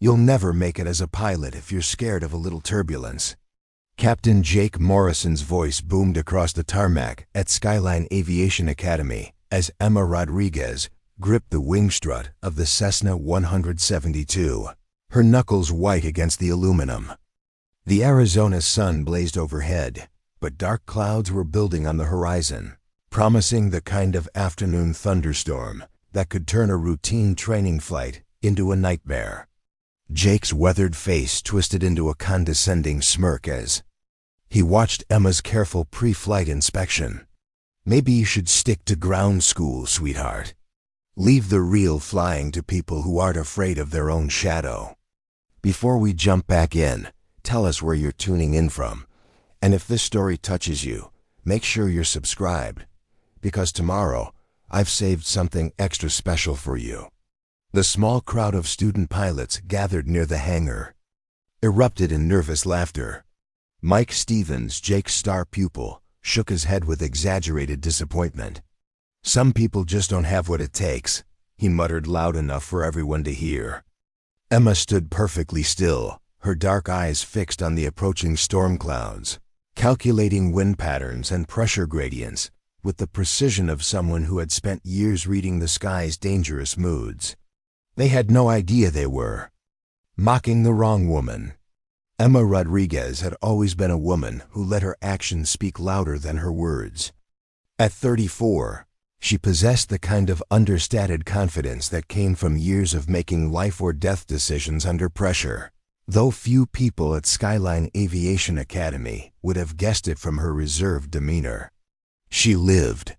You'll never make it as a pilot if you're scared of a little turbulence. Captain Jake Morrison's voice boomed across the tarmac at Skyline Aviation Academy as Emma Rodriguez gripped the wing strut of the Cessna 172, her knuckles white against the aluminum. The Arizona sun blazed overhead, but dark clouds were building on the horizon, promising the kind of afternoon thunderstorm that could turn a routine training flight into a nightmare. Jake's weathered face twisted into a condescending smirk as he watched Emma's careful pre-flight inspection. Maybe you should stick to ground school, sweetheart. Leave the real flying to people who aren't afraid of their own shadow. Before we jump back in, tell us where you're tuning in from. And if this story touches you, make sure you're subscribed, because tomorrow I've saved something extra special for you. The small crowd of student pilots gathered near the hangar erupted in nervous laughter. Mike Stevens, Jake's star pupil, shook his head with exaggerated disappointment. "Some people just don't have what it takes," he muttered loud enough for everyone to hear. Emma stood perfectly still, her dark eyes fixed on the approaching storm clouds, calculating wind patterns and pressure gradients with the precision of someone who had spent years reading the sky's dangerous moods. They had no idea they were mocking the wrong woman. Emma Rodriguez had always been a woman who let her actions speak louder than her words. At 34, she possessed the kind of understated confidence that came from years of making life-or-death decisions under pressure, though few people at Skyline Aviation Academy would have guessed it from her reserved demeanor. She lived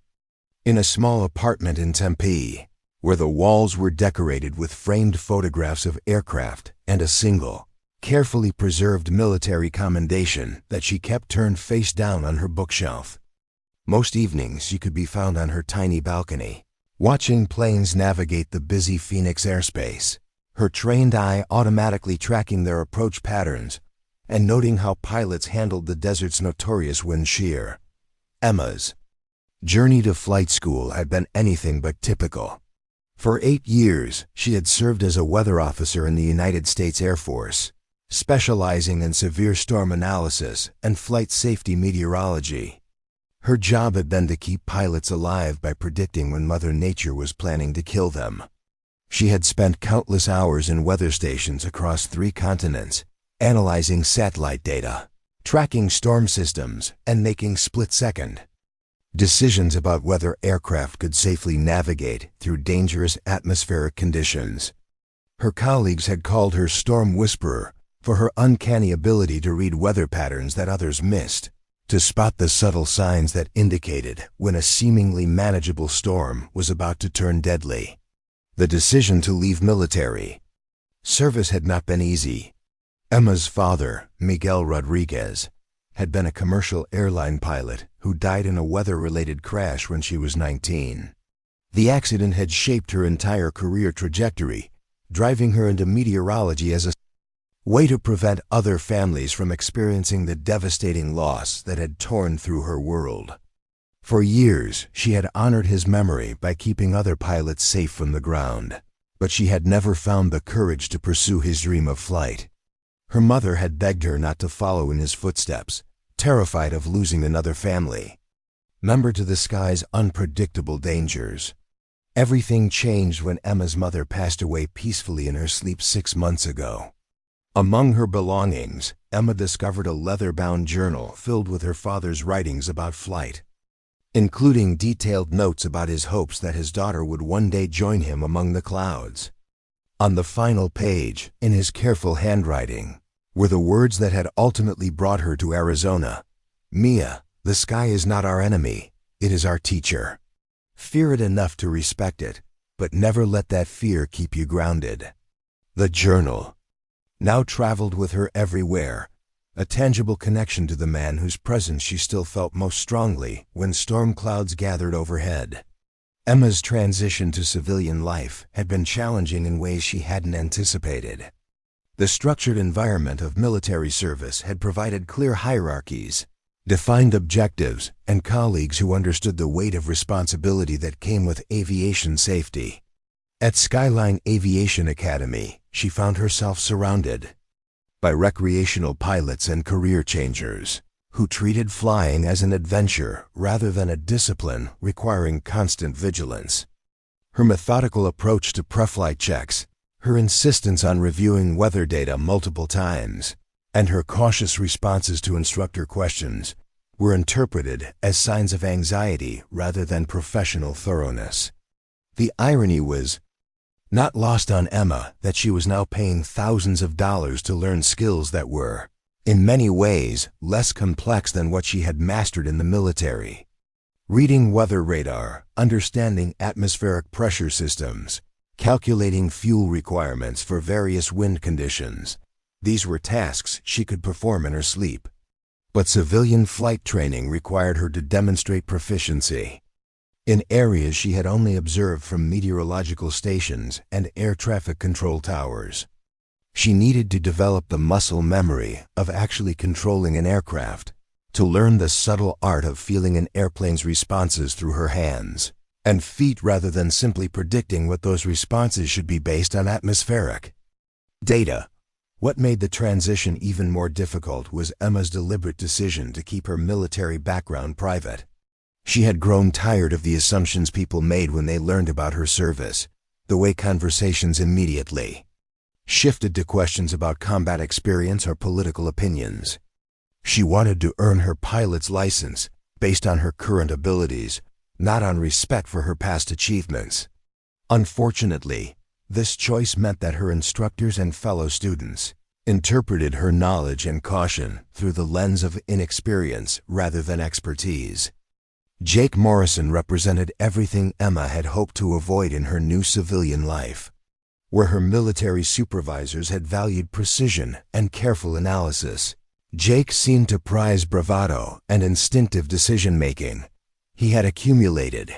in a small apartment in Tempe, where the walls were decorated with framed photographs of aircraft and a single, carefully preserved military commendation that she kept turned face down on her bookshelf. Most evenings she could be found on her tiny balcony, watching planes navigate the busy Phoenix airspace, her trained eye automatically tracking their approach patterns and noting how pilots handled the desert's notorious wind shear. Emma's journey to flight school had been anything but typical. For 8 years, she had served as a weather officer in the United States Air Force, specializing in severe storm analysis and flight safety meteorology. Her job had been to keep pilots alive by predicting when Mother Nature was planning to kill them. She had spent countless hours in weather stations across 3 continents, analyzing satellite data, tracking storm systems, and making split-second decisions about whether aircraft could safely navigate through dangerous atmospheric conditions. Her colleagues had called her Storm Whisperer for her uncanny ability to read weather patterns that others missed, to spot the subtle signs that indicated when a seemingly manageable storm was about to turn deadly. The decision to leave military service had not been easy. Emma's father, Miguel Rodriguez, had been a commercial airline pilot who died in a weather-related crash when she was 19. The accident had shaped her entire career trajectory, driving her into meteorology as a way to prevent other families from experiencing the devastating loss that had torn through her world. For years, she had honored his memory by keeping other pilots safe from the ground, but she had never found the courage to pursue his dream of flight. Her mother had begged her not to follow in his footsteps, terrified of losing another family member to the sky's unpredictable dangers. Everything changed when Emma's mother passed away peacefully in her sleep 6 months ago. Among her belongings, Emma discovered a leather-bound journal filled with her father's writings about flight, including detailed notes about his hopes that his daughter would one day join him among the clouds. On the final page, in his careful handwriting, were the words that had ultimately brought her to Arizona. "Mia, the sky is not our enemy, it is our teacher. Fear it enough to respect it, but never let that fear keep you grounded." The journal now traveled with her everywhere, a tangible connection to the man whose presence she still felt most strongly when storm clouds gathered overhead. Emma's transition to civilian life had been challenging in ways she hadn't anticipated. The structured environment of military service had provided clear hierarchies, defined objectives, and colleagues who understood the weight of responsibility that came with aviation safety. At Skyline Aviation Academy, she found herself surrounded by recreational pilots and career changers who treated flying as an adventure rather than a discipline requiring constant vigilance. Her methodical approach to pre-flight checks, her insistence on reviewing weather data multiple times, and her cautious responses to instructor questions were interpreted as signs of anxiety rather than professional thoroughness. The irony was not lost on Emma that she was now paying thousands of dollars to learn skills that were, in many ways, less complex than what she had mastered in the military. Reading weather radar, understanding atmospheric pressure systems, calculating fuel requirements for various wind conditions. These were tasks she could perform in her sleep. But civilian flight training required her to demonstrate proficiency in areas she had only observed from meteorological stations and air traffic control towers. She needed to develop the muscle memory of actually controlling an aircraft, to learn the subtle art of feeling an airplane's responses through her hands and feet rather than simply predicting what those responses should be based on atmospheric data. What made the transition even more difficult was Emma's deliberate decision to keep her military background private. She had grown tired of the assumptions people made when they learned about her service, the way conversations immediately shifted to questions about combat experience or political opinions. She wanted to earn her pilot's license based on her current abilities, not on respect for her past achievements. Unfortunately, this choice meant that her instructors and fellow students interpreted her knowledge and caution through the lens of inexperience rather than expertise. Jake Morrison represented everything Emma had hoped to avoid in her new civilian life. Where her military supervisors had valued precision and careful analysis, Jake seemed to prize bravado and instinctive decision-making. He had accumulated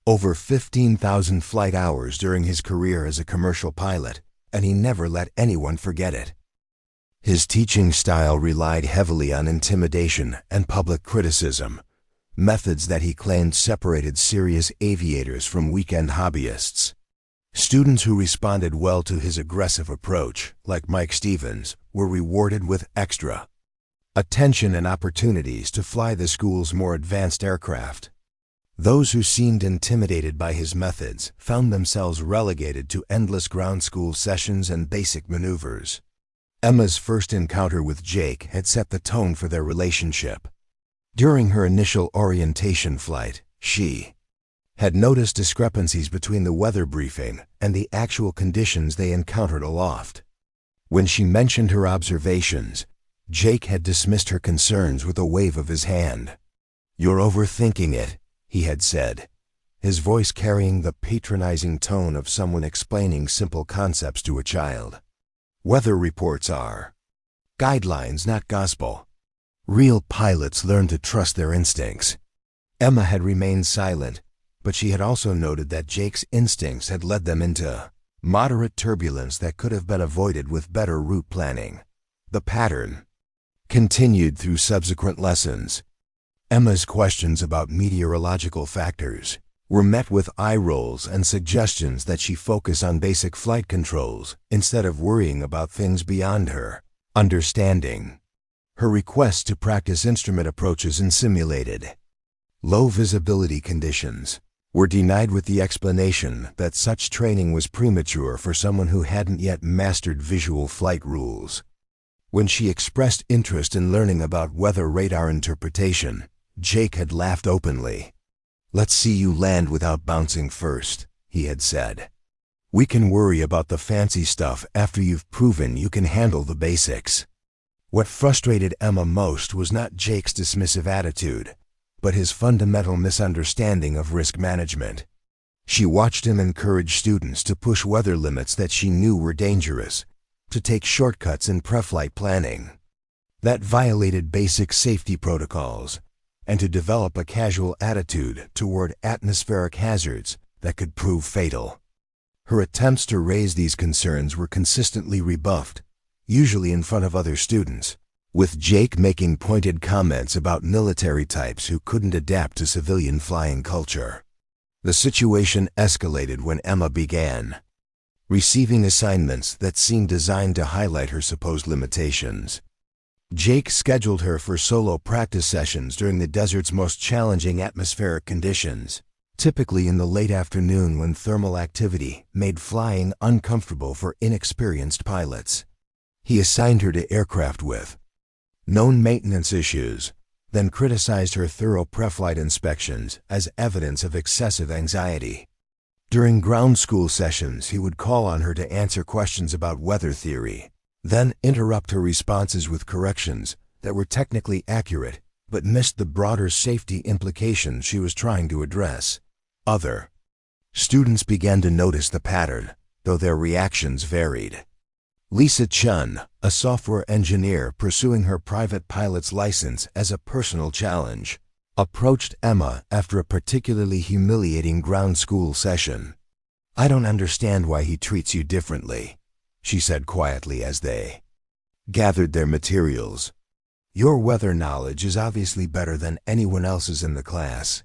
over 15,000 flight hours during his career as a commercial pilot, and he never let anyone forget it. His teaching style relied heavily on intimidation and public criticism, methods that he claimed separated serious aviators from weekend hobbyists. Students who responded well to his aggressive approach, like Mike Stevens, were rewarded with extra attention and opportunities to fly the school's more advanced aircraft. Those who seemed intimidated by his methods found themselves relegated to endless ground school sessions and basic maneuvers. Emma's first encounter with Jake had set the tone for their relationship. During her initial orientation flight, she had noticed discrepancies between the weather briefing and the actual conditions they encountered aloft. When she mentioned her observations, Jake had dismissed her concerns with a wave of his hand. "You're overthinking it," he had said, his voice carrying the patronizing tone of someone explaining simple concepts to a child. Weather reports are guidelines, not gospel. Real pilots learn to trust their instincts. Emma had remained silent, but she had also noted that Jake's instincts had led them into moderate turbulence that could have been avoided with better route planning. The pattern continued through subsequent lessons. Emma's questions about meteorological factors were met with eye rolls and suggestions that she focus on basic flight controls instead of worrying about things beyond her understanding. Her requests to practice instrument approaches in simulated low visibility conditions were denied with the explanation that such training was premature for someone who hadn't yet mastered visual flight rules. When she expressed interest in learning about weather radar interpretation, Jake had laughed openly. "Let's see you land without bouncing first," he had said. "We can worry about the fancy stuff after you've proven you can handle the basics." What frustrated Emma most was not Jake's dismissive attitude, but his fundamental misunderstanding of risk management. She watched him encourage students to push weather limits that she knew were dangerous, to take shortcuts in pre-flight planning that violated basic safety protocols, and to develop a casual attitude toward atmospheric hazards that could prove fatal. Her attempts to raise these concerns were consistently rebuffed, usually in front of other students, with Jake making pointed comments about military types who couldn't adapt to civilian flying culture. The situation escalated when Emma began receiving assignments that seemed designed to highlight her supposed limitations. Jake scheduled her for solo practice sessions during the desert's most challenging atmospheric conditions, typically in the late afternoon when thermal activity made flying uncomfortable for inexperienced pilots. He assigned her to aircraft with known maintenance issues, then criticized her thorough pre-flight inspections as evidence of excessive anxiety. During ground school sessions, he would call on her to answer questions about weather theory, then interrupt her responses with corrections that were technically accurate but missed the broader safety implications she was trying to address. Other students began to notice the pattern, though their reactions varied. Lisa Chun, a software engineer pursuing her private pilot's license as a personal challenge, approached Emma after a particularly humiliating ground school session. "I don't understand why he treats you differently," she said quietly as they gathered their materials. "Your weather knowledge is obviously better than anyone else's in the class."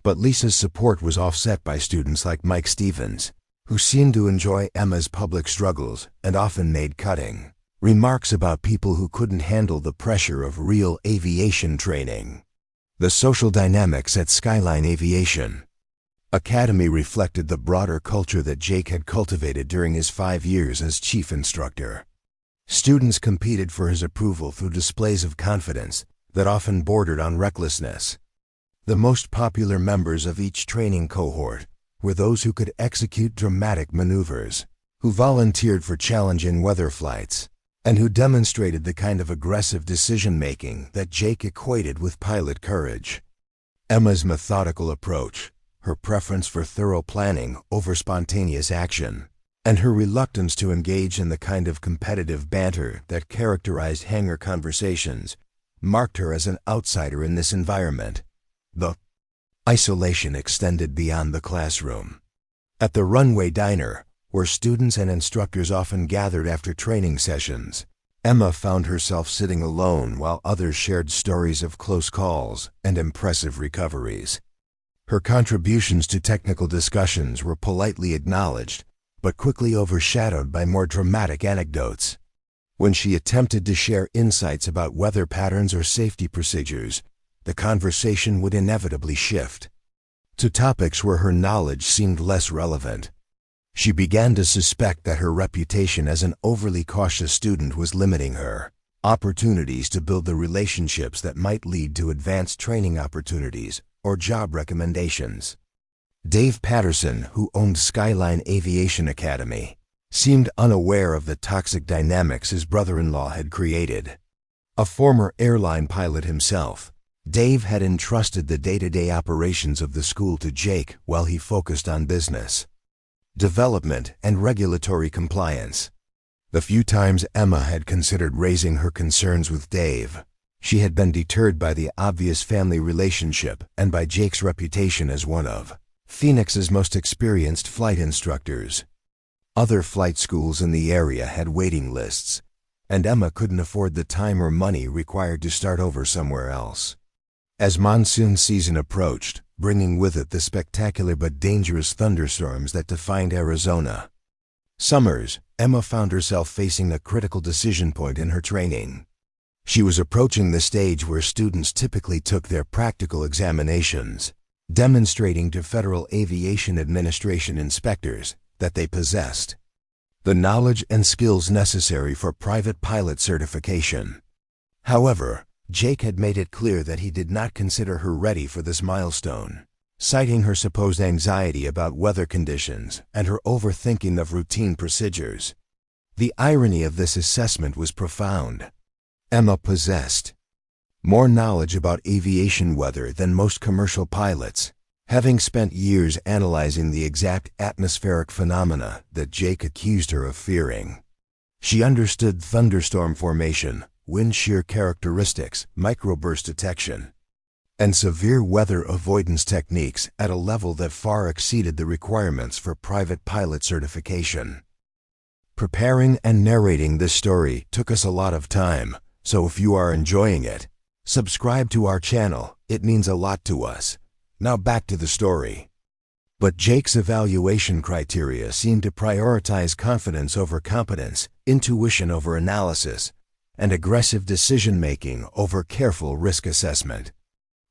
But Lisa's support was offset by students like Mike Stevens, who seemed to enjoy Emma's public struggles and often made cutting remarks about people who couldn't handle the pressure of real aviation training. The social dynamics at Skyline Aviation Academy reflected the broader culture that Jake had cultivated during his 5 years as chief instructor. Students competed for his approval through displays of confidence that often bordered on recklessness. The most popular members of each training cohort were those who could execute dramatic maneuvers, who volunteered for challenging weather flights, and who demonstrated the kind of aggressive decision-making that Jake equated with pilot courage. Emma's methodical approach, her preference for thorough planning over spontaneous action, and her reluctance to engage in the kind of competitive banter that characterized hangar conversations, marked her as an outsider in this environment. The isolation extended beyond the classroom. At the runway diner, where students and instructors often gathered after training sessions, Emma found herself sitting alone while others shared stories of close calls and impressive recoveries. Her contributions to technical discussions were politely acknowledged, but quickly overshadowed by more dramatic anecdotes. When she attempted to share insights about weather patterns or safety procedures, the conversation would inevitably shift to topics where her knowledge seemed less relevant. She began to suspect that her reputation as an overly cautious student was limiting her opportunities to build the relationships that might lead to advanced training opportunities or job recommendations. Dave Patterson, who owned Skyline Aviation Academy, seemed unaware of the toxic dynamics his brother-in-law had created. A former airline pilot himself, Dave had entrusted the day-to-day operations of the school to Jake while he focused on business development and regulatory compliance. The few times Emma had considered raising her concerns with Dave, she had been deterred by the obvious family relationship and by Jake's reputation as one of Phoenix's most experienced flight instructors. Other flight schools in the area had waiting lists, and Emma couldn't afford the time or money required to start over somewhere else. As monsoon season approached, bringing with it the spectacular but dangerous thunderstorms that defined Arizona summers, Emma found herself facing a critical decision point in her training. She was approaching the stage where students typically took their practical examinations, demonstrating to Federal Aviation Administration inspectors that they possessed the knowledge and skills necessary for private pilot certification. However, Jake had made it clear that he did not consider her ready for this milestone, citing her supposed anxiety about weather conditions and her overthinking of routine procedures. The irony of this assessment was profound. Emma possessed more knowledge about aviation weather than most commercial pilots, having spent years analyzing the exact atmospheric phenomena that Jake accused her of fearing. She understood thunderstorm formation, wind shear characteristics, microburst detection, and severe weather avoidance techniques at a level that far exceeded the requirements for private pilot certification. Preparing and narrating this story took us a lot of time, so if you are enjoying it, subscribe to our channel. It means a lot to us. Now back to the story. But Jake's evaluation criteria seemed to prioritize confidence over competence, intuition over analysis, and aggressive decision-making over careful risk assessment.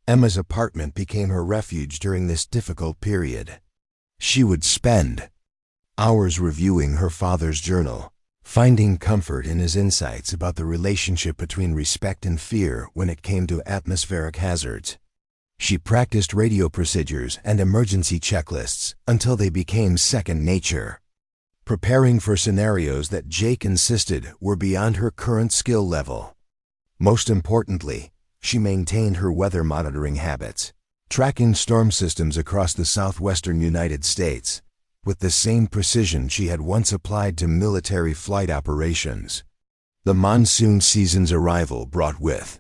Emma's apartment became her refuge during this difficult period. She would spend hours reviewing her father's journal, finding comfort in his insights about the relationship between respect and fear when it came to atmospheric hazards. She practiced radio procedures and emergency checklists until they became second nature, preparing for scenarios that Jake insisted were beyond her current skill level. Most importantly, she maintained her weather monitoring habits, tracking storm systems across the southwestern United States with the same precision she had once applied to military flight operations. The monsoon season's arrival brought with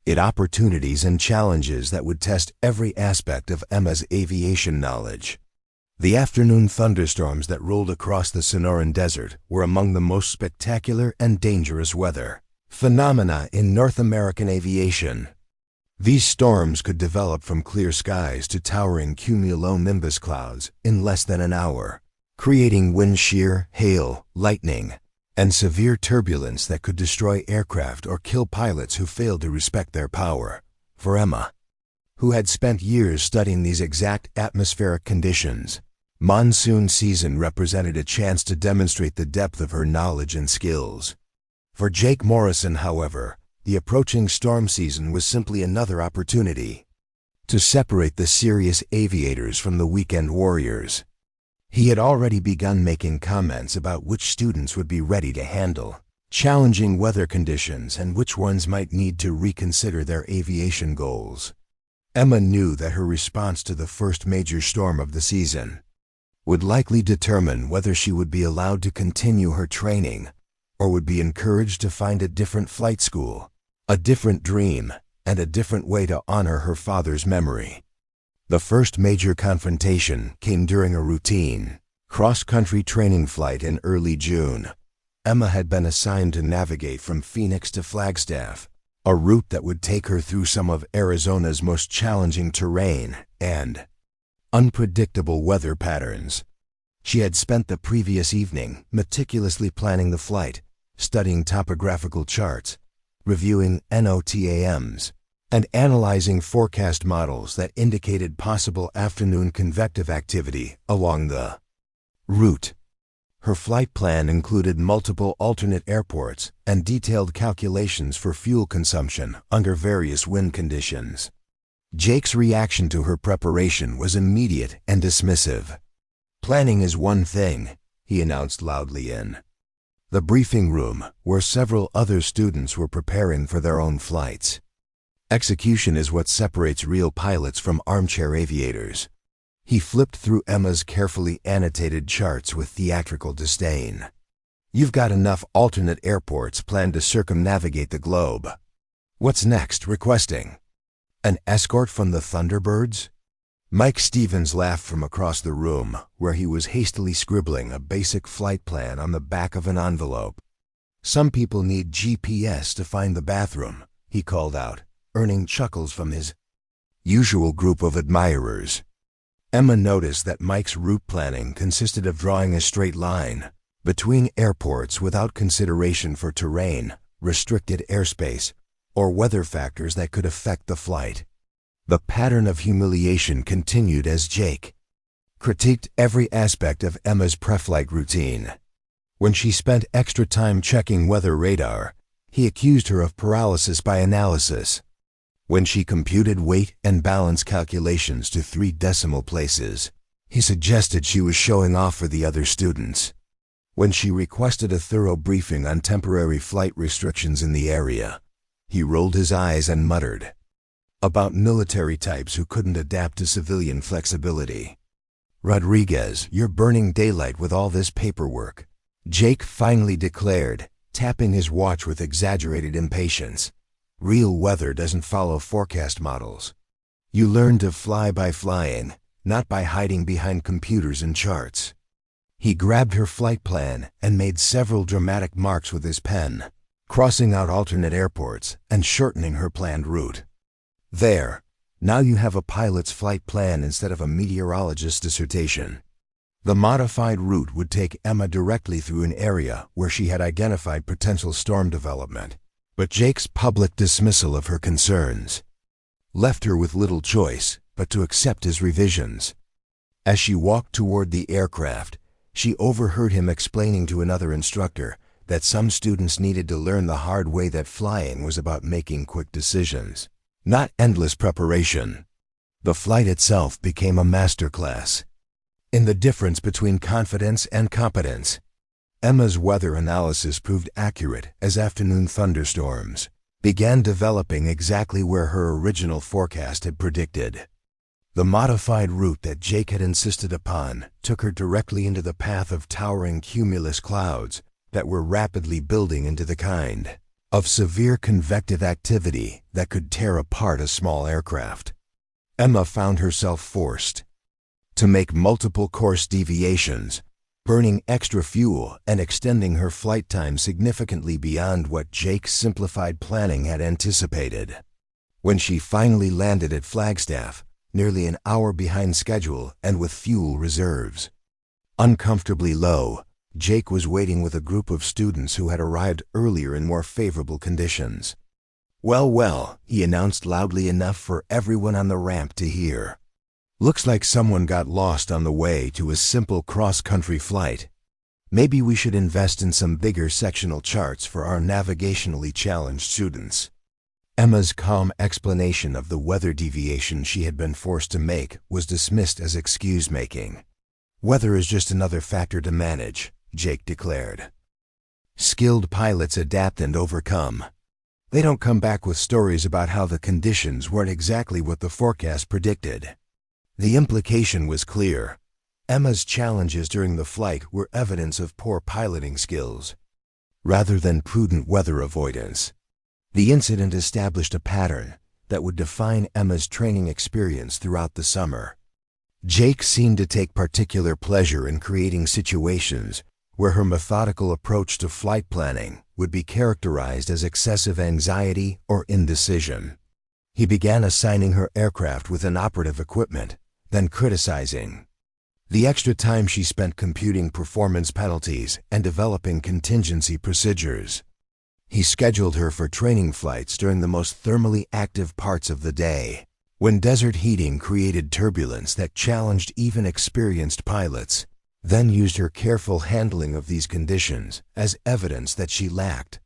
it opportunities and challenges that would test every aspect of Emma's aviation knowledge. The afternoon thunderstorms that rolled across the Sonoran Desert were among the most spectacular and dangerous weather phenomena in North American aviation. These storms could develop from clear skies to towering cumulonimbus clouds in less than an hour, creating wind shear, hail, lightning, and severe turbulence that could destroy aircraft or kill pilots who failed to respect their power. For Emma, who had spent years studying these exact atmospheric conditions, monsoon season represented a chance to demonstrate the depth of her knowledge and skills. For Jake Morrison, however, the approaching storm season was simply another opportunity to separate the serious aviators from the weekend warriors. He had already begun making comments about which students would be ready to handle challenging weather conditions and which ones might need to reconsider their aviation goals. Emma knew that her response to the first major storm of the season would likely determine whether she would be allowed to continue her training or would be encouraged to find a different flight school, a different dream, and a different way to honor her father's memory. The first major confrontation came during a routine cross-country training flight in early June. Emma had been assigned to navigate from Phoenix to Flagstaff, a route that would take her through some of Arizona's most challenging terrain and unpredictable weather patterns. She had spent the previous evening meticulously planning the flight, studying topographical charts, reviewing NOTAMs, and analyzing forecast models that indicated possible afternoon convective activity along the route. Her flight plan included multiple alternate airports and detailed calculations for fuel consumption under various wind conditions. Jake's reaction to her preparation was immediate and dismissive. "Planning is one thing," he announced loudly in the briefing room where several other students were preparing for their own flights. "Execution is what separates real pilots from armchair aviators." He flipped through Emma's carefully annotated charts with theatrical disdain. "You've got enough alternate airports planned to circumnavigate the globe. What's next? Requesting an escort from the Thunderbirds?" Mike Stevens laughed from across the room, where he was hastily scribbling a basic flight plan on the back of an envelope. "Some people need GPS to find the bathroom," he called out, earning chuckles from his usual group of admirers. Emma noticed that Mike's route planning consisted of drawing a straight line between airports without consideration for terrain, restricted airspace, or weather factors that could affect the flight. The pattern of humiliation continued as Jake critiqued every aspect of Emma's pre-flight routine. When she spent extra time checking weather radar, he accused her of paralysis by analysis. When she computed weight and balance calculations to 3 decimal places, he suggested she was showing off for the other students. When she requested a thorough briefing on temporary flight restrictions in the area, he rolled his eyes and muttered about military types who couldn't adapt to civilian flexibility. "Rodriguez, you're burning daylight with all this paperwork," Jake finally declared, tapping his watch with exaggerated impatience. "Real weather doesn't follow forecast models. You learn to fly by flying, not by hiding behind computers and charts." He grabbed her flight plan and made several dramatic marks with his pen, crossing out alternate airports and shortening her planned route. "There, Now you have a pilot's flight plan instead of a meteorologist's dissertation. The modified route would take Emma directly through an area where she had identified potential storm development, but Jake's public dismissal of her concerns left her with little choice but to accept his revisions. As she walked toward the aircraft, she overheard him explaining to another instructor that some students needed to learn the hard way that flying was about making quick decisions, not endless preparation. The flight itself became a masterclass in the difference between confidence and competence. Emma's weather analysis proved accurate as afternoon thunderstorms began developing exactly where her original forecast had predicted. The modified route that Jake had insisted upon took her directly into the path of towering cumulus clouds that were rapidly building into the kind of severe convective activity that could tear apart a small aircraft. Emma found herself forced to make multiple course deviations, burning extra fuel and extending her flight time significantly beyond what Jake's simplified planning had anticipated. When she finally landed at Flagstaff, nearly an hour behind schedule and with fuel reserves uncomfortably low, Jake was waiting with a group of students who had arrived earlier in more favorable conditions. Well, he announced loudly enough for everyone on the ramp to hear. Looks like someone got lost on the way to a simple cross-country flight. Maybe we should invest in some bigger sectional charts for our navigationally challenged students. Emma's calm explanation of the weather deviation she had been forced to make was dismissed as excuse-making. Weather is just another factor to manage, Jake declared. Skilled pilots adapt and overcome. They don't come back with stories about how the conditions weren't exactly what the forecast predicted. The implication was clear. Emma's challenges during the flight were evidence of poor piloting skills, rather than prudent weather avoidance. The incident established a pattern that would define Emma's training experience throughout the summer. Jake seemed to take particular pleasure in creating situations where her methodical approach to flight planning would be characterized as excessive anxiety or indecision. He began assigning her aircraft with inoperative equipment, then criticizing the extra time she spent computing performance penalties and developing contingency procedures. He scheduled her for training flights during the most thermally active parts of the day, when desert heating created turbulence that challenged even experienced pilots, then used her careful handling of these conditions as evidence that she lacked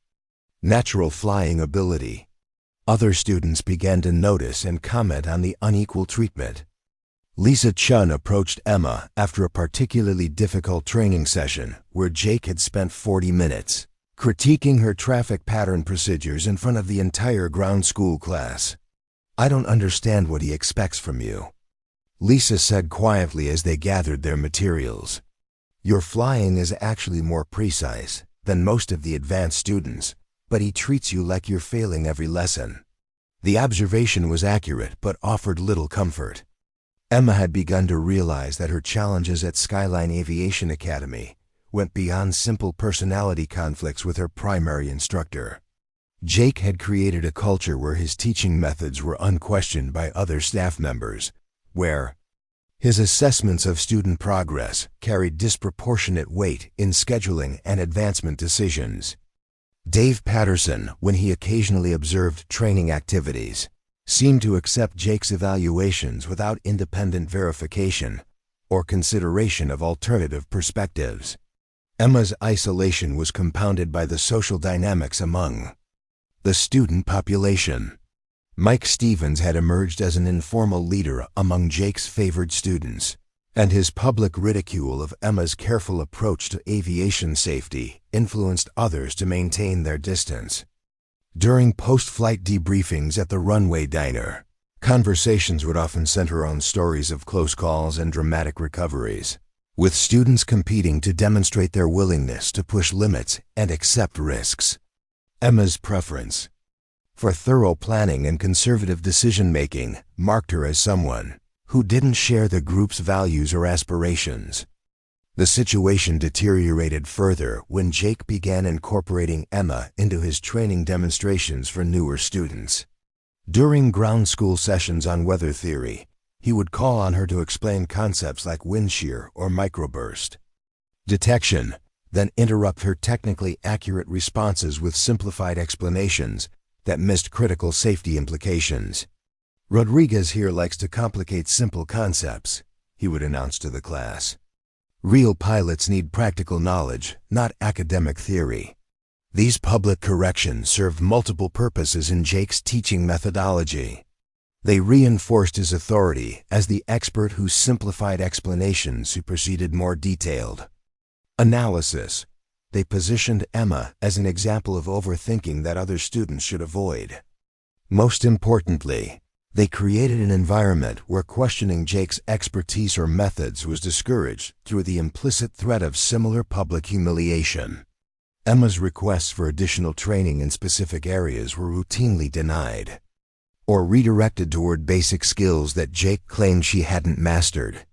natural flying ability. Other students began to notice and comment on the unequal treatment. Lisa Chun approached Emma after a particularly difficult training session where Jake had spent 40 minutes critiquing her traffic pattern procedures in front of the entire ground school class. "I don't understand what he expects from you," Lisa said quietly as they gathered their materials. "Your flying is actually more precise than most of the advanced students, but he treats you like you're failing every lesson." The observation was accurate but offered little comfort. Emma had begun to realize that her challenges at Skyline Aviation Academy went beyond simple personality conflicts with her primary instructor. Jake had created a culture where his teaching methods were unquestioned by other staff members, where his assessments of student progress carried disproportionate weight in scheduling and advancement decisions. Dave Patterson, when he occasionally observed training activities, seemed to accept Jake's evaluations without independent verification or consideration of alternative perspectives. Emma's isolation was compounded by the social dynamics among the student population. Mike Stevens had emerged as an informal leader among Jake's favored students, and his public ridicule of Emma's careful approach to aviation safety influenced others to maintain their distance. During post-flight debriefings at the runway diner, conversations would often center on stories of close calls and dramatic recoveries, with students competing to demonstrate their willingness to push limits and accept risks. Emma's preference for thorough planning and conservative decision-making marked her as someone who didn't share the group's values or aspirations. The situation deteriorated further when Jake began incorporating Emma into his training demonstrations for newer students. During ground school sessions on weather theory, he would call on her to explain concepts like wind shear or microburst detection, then interrupt her technically accurate responses with simplified explanations that missed critical safety implications. "Rodriguez here likes to complicate simple concepts," he would announce to the class. "Real pilots need practical knowledge, not academic theory." These public corrections served multiple purposes in Jake's teaching methodology. They reinforced his authority as the expert whose simplified explanations superseded more detailed analysis. They positioned Emma as an example of overthinking that other students should avoid. Most importantly, they created an environment where questioning Jake's expertise or methods was discouraged through the implicit threat of similar public humiliation. Emma's requests for additional training in specific areas were routinely denied, or redirected toward basic skills that Jake claimed she hadn't mastered.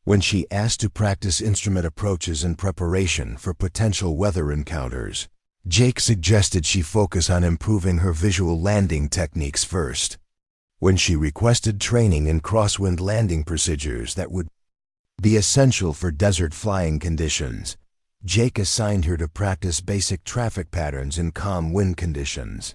When she asked to practice instrument approaches in preparation for potential weather encounters, Jake suggested she focus on improving her visual landing techniques first. When she requested training in crosswind landing procedures that would be essential for desert flying conditions, Jake assigned her to practice basic traffic patterns in calm wind conditions.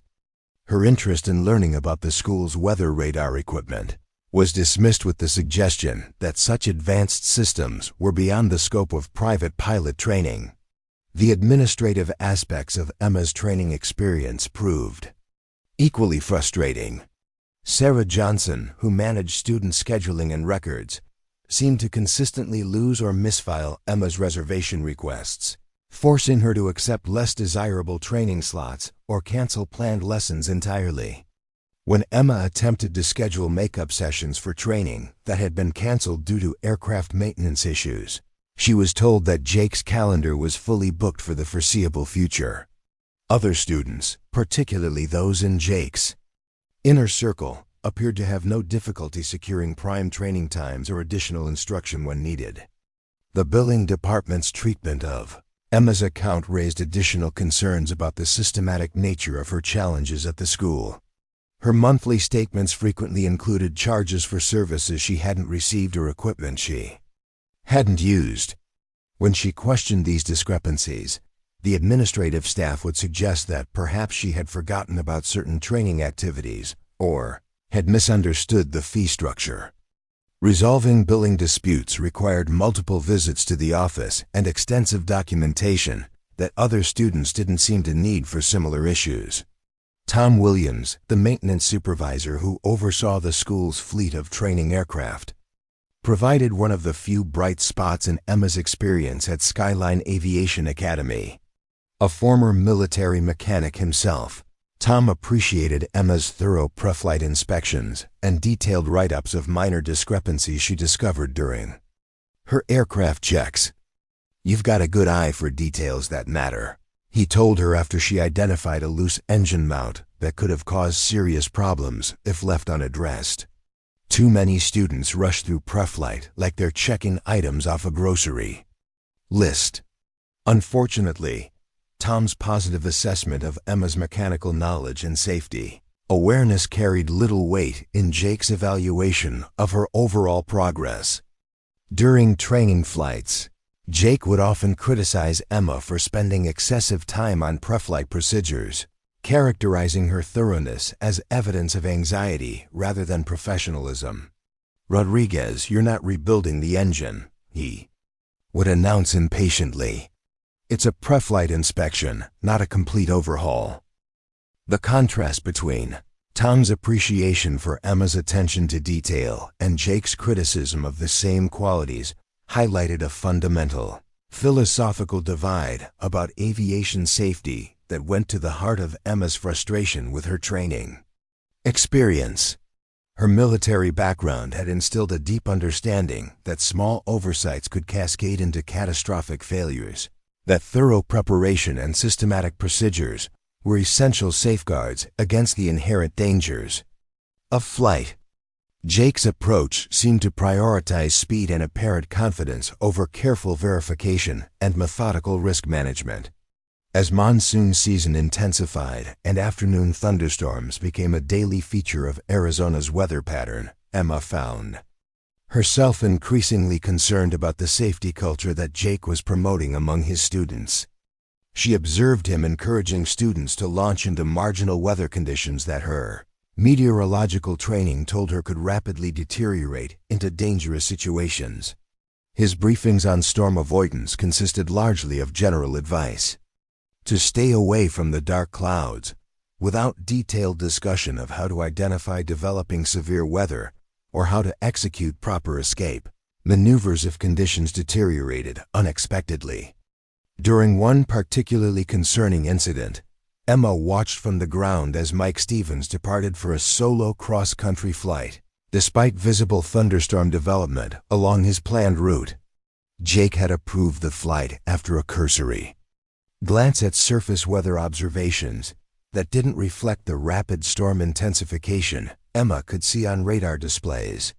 Her interest in learning about the school's weather radar equipment was dismissed with the suggestion that such advanced systems were beyond the scope of private pilot training. The administrative aspects of Emma's training experience proved equally frustrating. Sarah Johnson, who managed student scheduling and records, seemed to consistently lose or misfile Emma's reservation requests, forcing her to accept less desirable training slots or cancel planned lessons entirely. When Emma attempted to schedule makeup sessions for training that had been canceled due to aircraft maintenance issues, she was told that Jake's calendar was fully booked for the foreseeable future. Other students, particularly those in Jake's inner circle, appeared to have no difficulty securing prime training times or additional instruction when needed. The billing department's treatment of Emma's account raised additional concerns about the systematic nature of her challenges at the school. Her monthly statements frequently included charges for services she hadn't received or equipment she hadn't used. When she questioned these discrepancies, the administrative staff would suggest that perhaps she had forgotten about certain training activities or had misunderstood the fee structure. Resolving billing disputes required multiple visits to the office and extensive documentation that other students didn't seem to need for similar issues. Tom Williams, the maintenance supervisor who oversaw the school's fleet of training aircraft, provided one of the few bright spots in Emma's experience at Skyline Aviation Academy. A former military mechanic himself, Tom appreciated Emma's thorough pre-flight inspections and detailed write-ups of minor discrepancies she discovered during her aircraft checks. "You've got a good eye for details that matter," he told her after she identified a loose engine mount that could have caused serious problems if left unaddressed. Too many students rush through pre-flight like they're checking items off a grocery list. Unfortunately, Tom's positive assessment of Emma's mechanical knowledge and safety awareness carried little weight in Jake's evaluation of her overall progress. During training flights, Jake would often criticize Emma for spending excessive time on pre-flight procedures, characterizing her thoroughness as evidence of anxiety rather than professionalism. "Rodriguez, you're not rebuilding the engine," he would announce impatiently. "It's a pre-flight inspection, not a complete overhaul." The contrast between Tom's appreciation for Emma's attention to detail and Jake's criticism of the same qualities highlighted a fundamental philosophical divide about aviation safety that went to the heart of Emma's frustration with her training experience. Her military background had instilled a deep understanding that small oversights could cascade into catastrophic failures, that thorough preparation and systematic procedures were essential safeguards against the inherent dangers of flight. Jake's approach seemed to prioritize speed and apparent confidence over careful verification and methodical risk management. As monsoon season intensified and afternoon thunderstorms became a daily feature of Arizona's weather pattern, Emma found herself increasingly concerned about the safety culture that Jake was promoting among his students. She observed him encouraging students to launch into marginal weather conditions that her meteorological training told her could rapidly deteriorate into dangerous situations. His briefings on storm avoidance consisted largely of general advice to stay away from the dark clouds, without detailed discussion of how to identify developing severe weather or how to execute proper escape maneuvers if conditions deteriorated unexpectedly. During one particularly concerning incident, Emma watched from the ground as Mike Stevens departed for a solo cross-country flight, despite visible thunderstorm development along his planned route. Jake had approved the flight after a cursory glance at surface weather observations that didn't reflect the rapid storm intensification Emma could see on radar displays.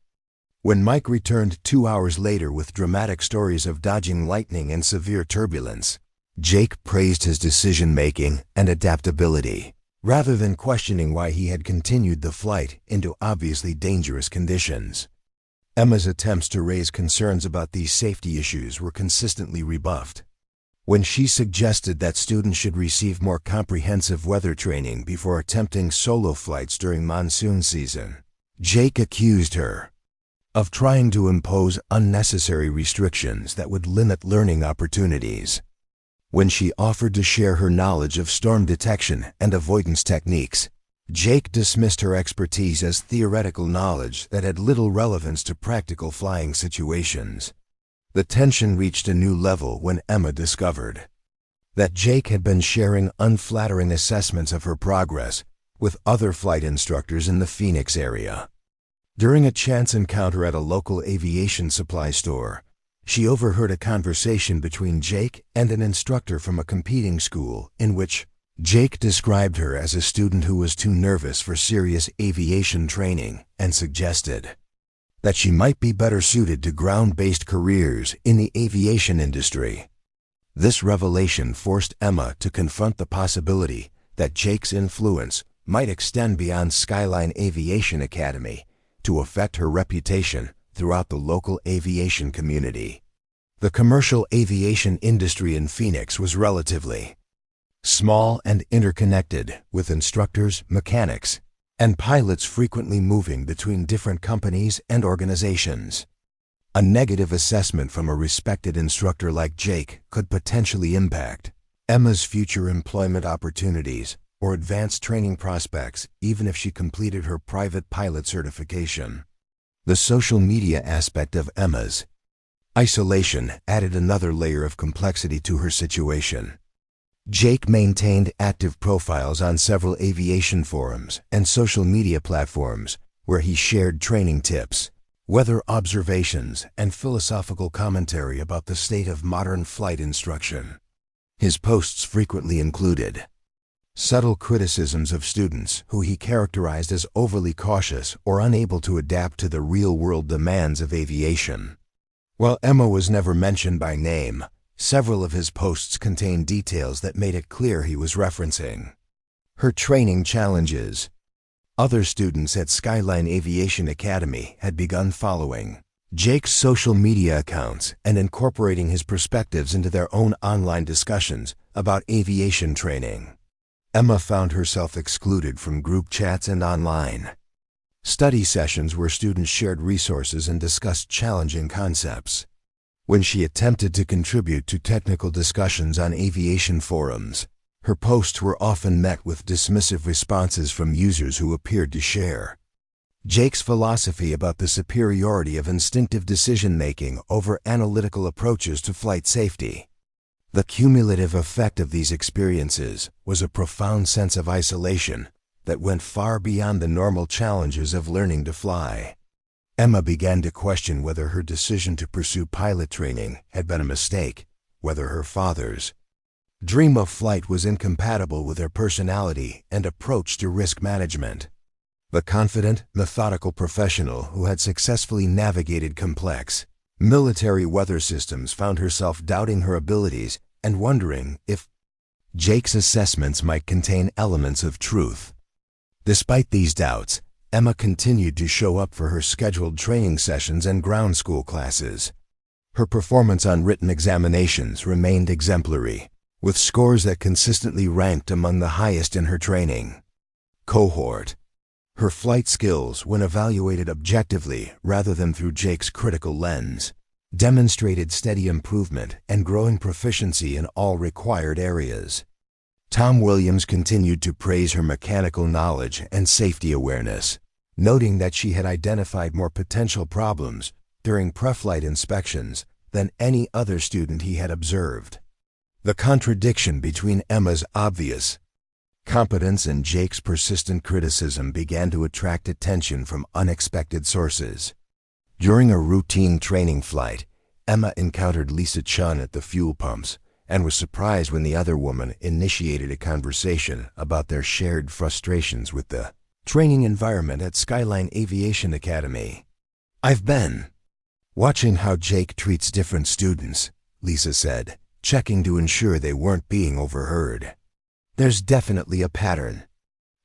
When Mike returned 2 hours later with dramatic stories of dodging lightning and severe turbulence, Jake praised his decision-making and adaptability, rather than questioning why he had continued the flight into obviously dangerous conditions. Emma's attempts to raise concerns about these safety issues were consistently rebuffed. When she suggested that students should receive more comprehensive weather training before attempting solo flights during monsoon season, Jake accused her of trying to impose unnecessary restrictions that would limit learning opportunities. When she offered to share her knowledge of storm detection and avoidance techniques, Jake dismissed her expertise as theoretical knowledge that had little relevance to practical flying situations. The tension reached a new level when Emma discovered that Jake had been sharing unflattering assessments of her progress with other flight instructors in the Phoenix area. During a chance encounter at a local aviation supply store, she overheard a conversation between Jake and an instructor from a competing school in which Jake described her as a student who was too nervous for serious aviation training and suggested that she might be better suited to ground-based careers in the aviation industry. This revelation forced Emma to confront the possibility that Jake's influence might extend beyond Skyline Aviation Academy to affect her reputation throughout the local aviation community. The commercial aviation industry in Phoenix was relatively small and interconnected, with instructors, mechanics, and pilots frequently moving between different companies and organizations. A negative assessment from a respected instructor like Jake could potentially impact Emma's future employment opportunities or advanced training prospects, even if she completed her private pilot certification. The social media aspect of Emma's isolation added another layer of complexity to her situation. Jake maintained active profiles on several aviation forums and social media platforms where he shared training tips, weather observations, and philosophical commentary about the state of modern flight instruction. His posts frequently included subtle criticisms of students who he characterized as overly cautious or unable to adapt to the real-world demands of aviation. While Emma was never mentioned by name, several of his posts contained details that made it clear he was referencing her training challenges. Other students at Skyline Aviation Academy had begun following Jake's social media accounts and incorporating his perspectives into their own online discussions about aviation training. Emma found herself excluded from group chats and online study sessions where students shared resources and discussed challenging concepts. When she attempted to contribute to technical discussions on aviation forums, her posts were often met with dismissive responses from users who appeared to share Jake's philosophy about the superiority of instinctive decision-making over analytical approaches to flight safety. The cumulative effect of these experiences was a profound sense of isolation that went far beyond the normal challenges of learning to fly. Emma began to question whether her decision to pursue pilot training had been a mistake, whether her father's dream of flight was incompatible with her personality and approach to risk management. The confident, methodical professional who had successfully navigated complex military weather systems found herself doubting her abilities and wondering if Jake's assessments might contain elements of truth. Despite these doubts, Emma continued to show up for her scheduled training sessions and ground school classes. Her performance on written examinations remained exemplary, with scores that consistently ranked among the highest in her training cohort. Her flight skills, when evaluated objectively rather than through Jake's critical lens, demonstrated steady improvement and growing proficiency in all required areas. Tom Williams continued to praise her mechanical knowledge and safety awareness, noting that she had identified more potential problems during pre-flight inspections than any other student he had observed. The contradiction between Emma's obvious competence and Jake's persistent criticism began to attract attention from unexpected sources. During a routine training flight, Emma encountered Lisa Chun at the fuel pumps and was surprised when the other woman initiated a conversation about their shared frustrations with the training environment at Skyline Aviation Academy. "I've been watching how Jake treats different students," Lisa said, checking to ensure they weren't being overheard. "There's definitely a pattern.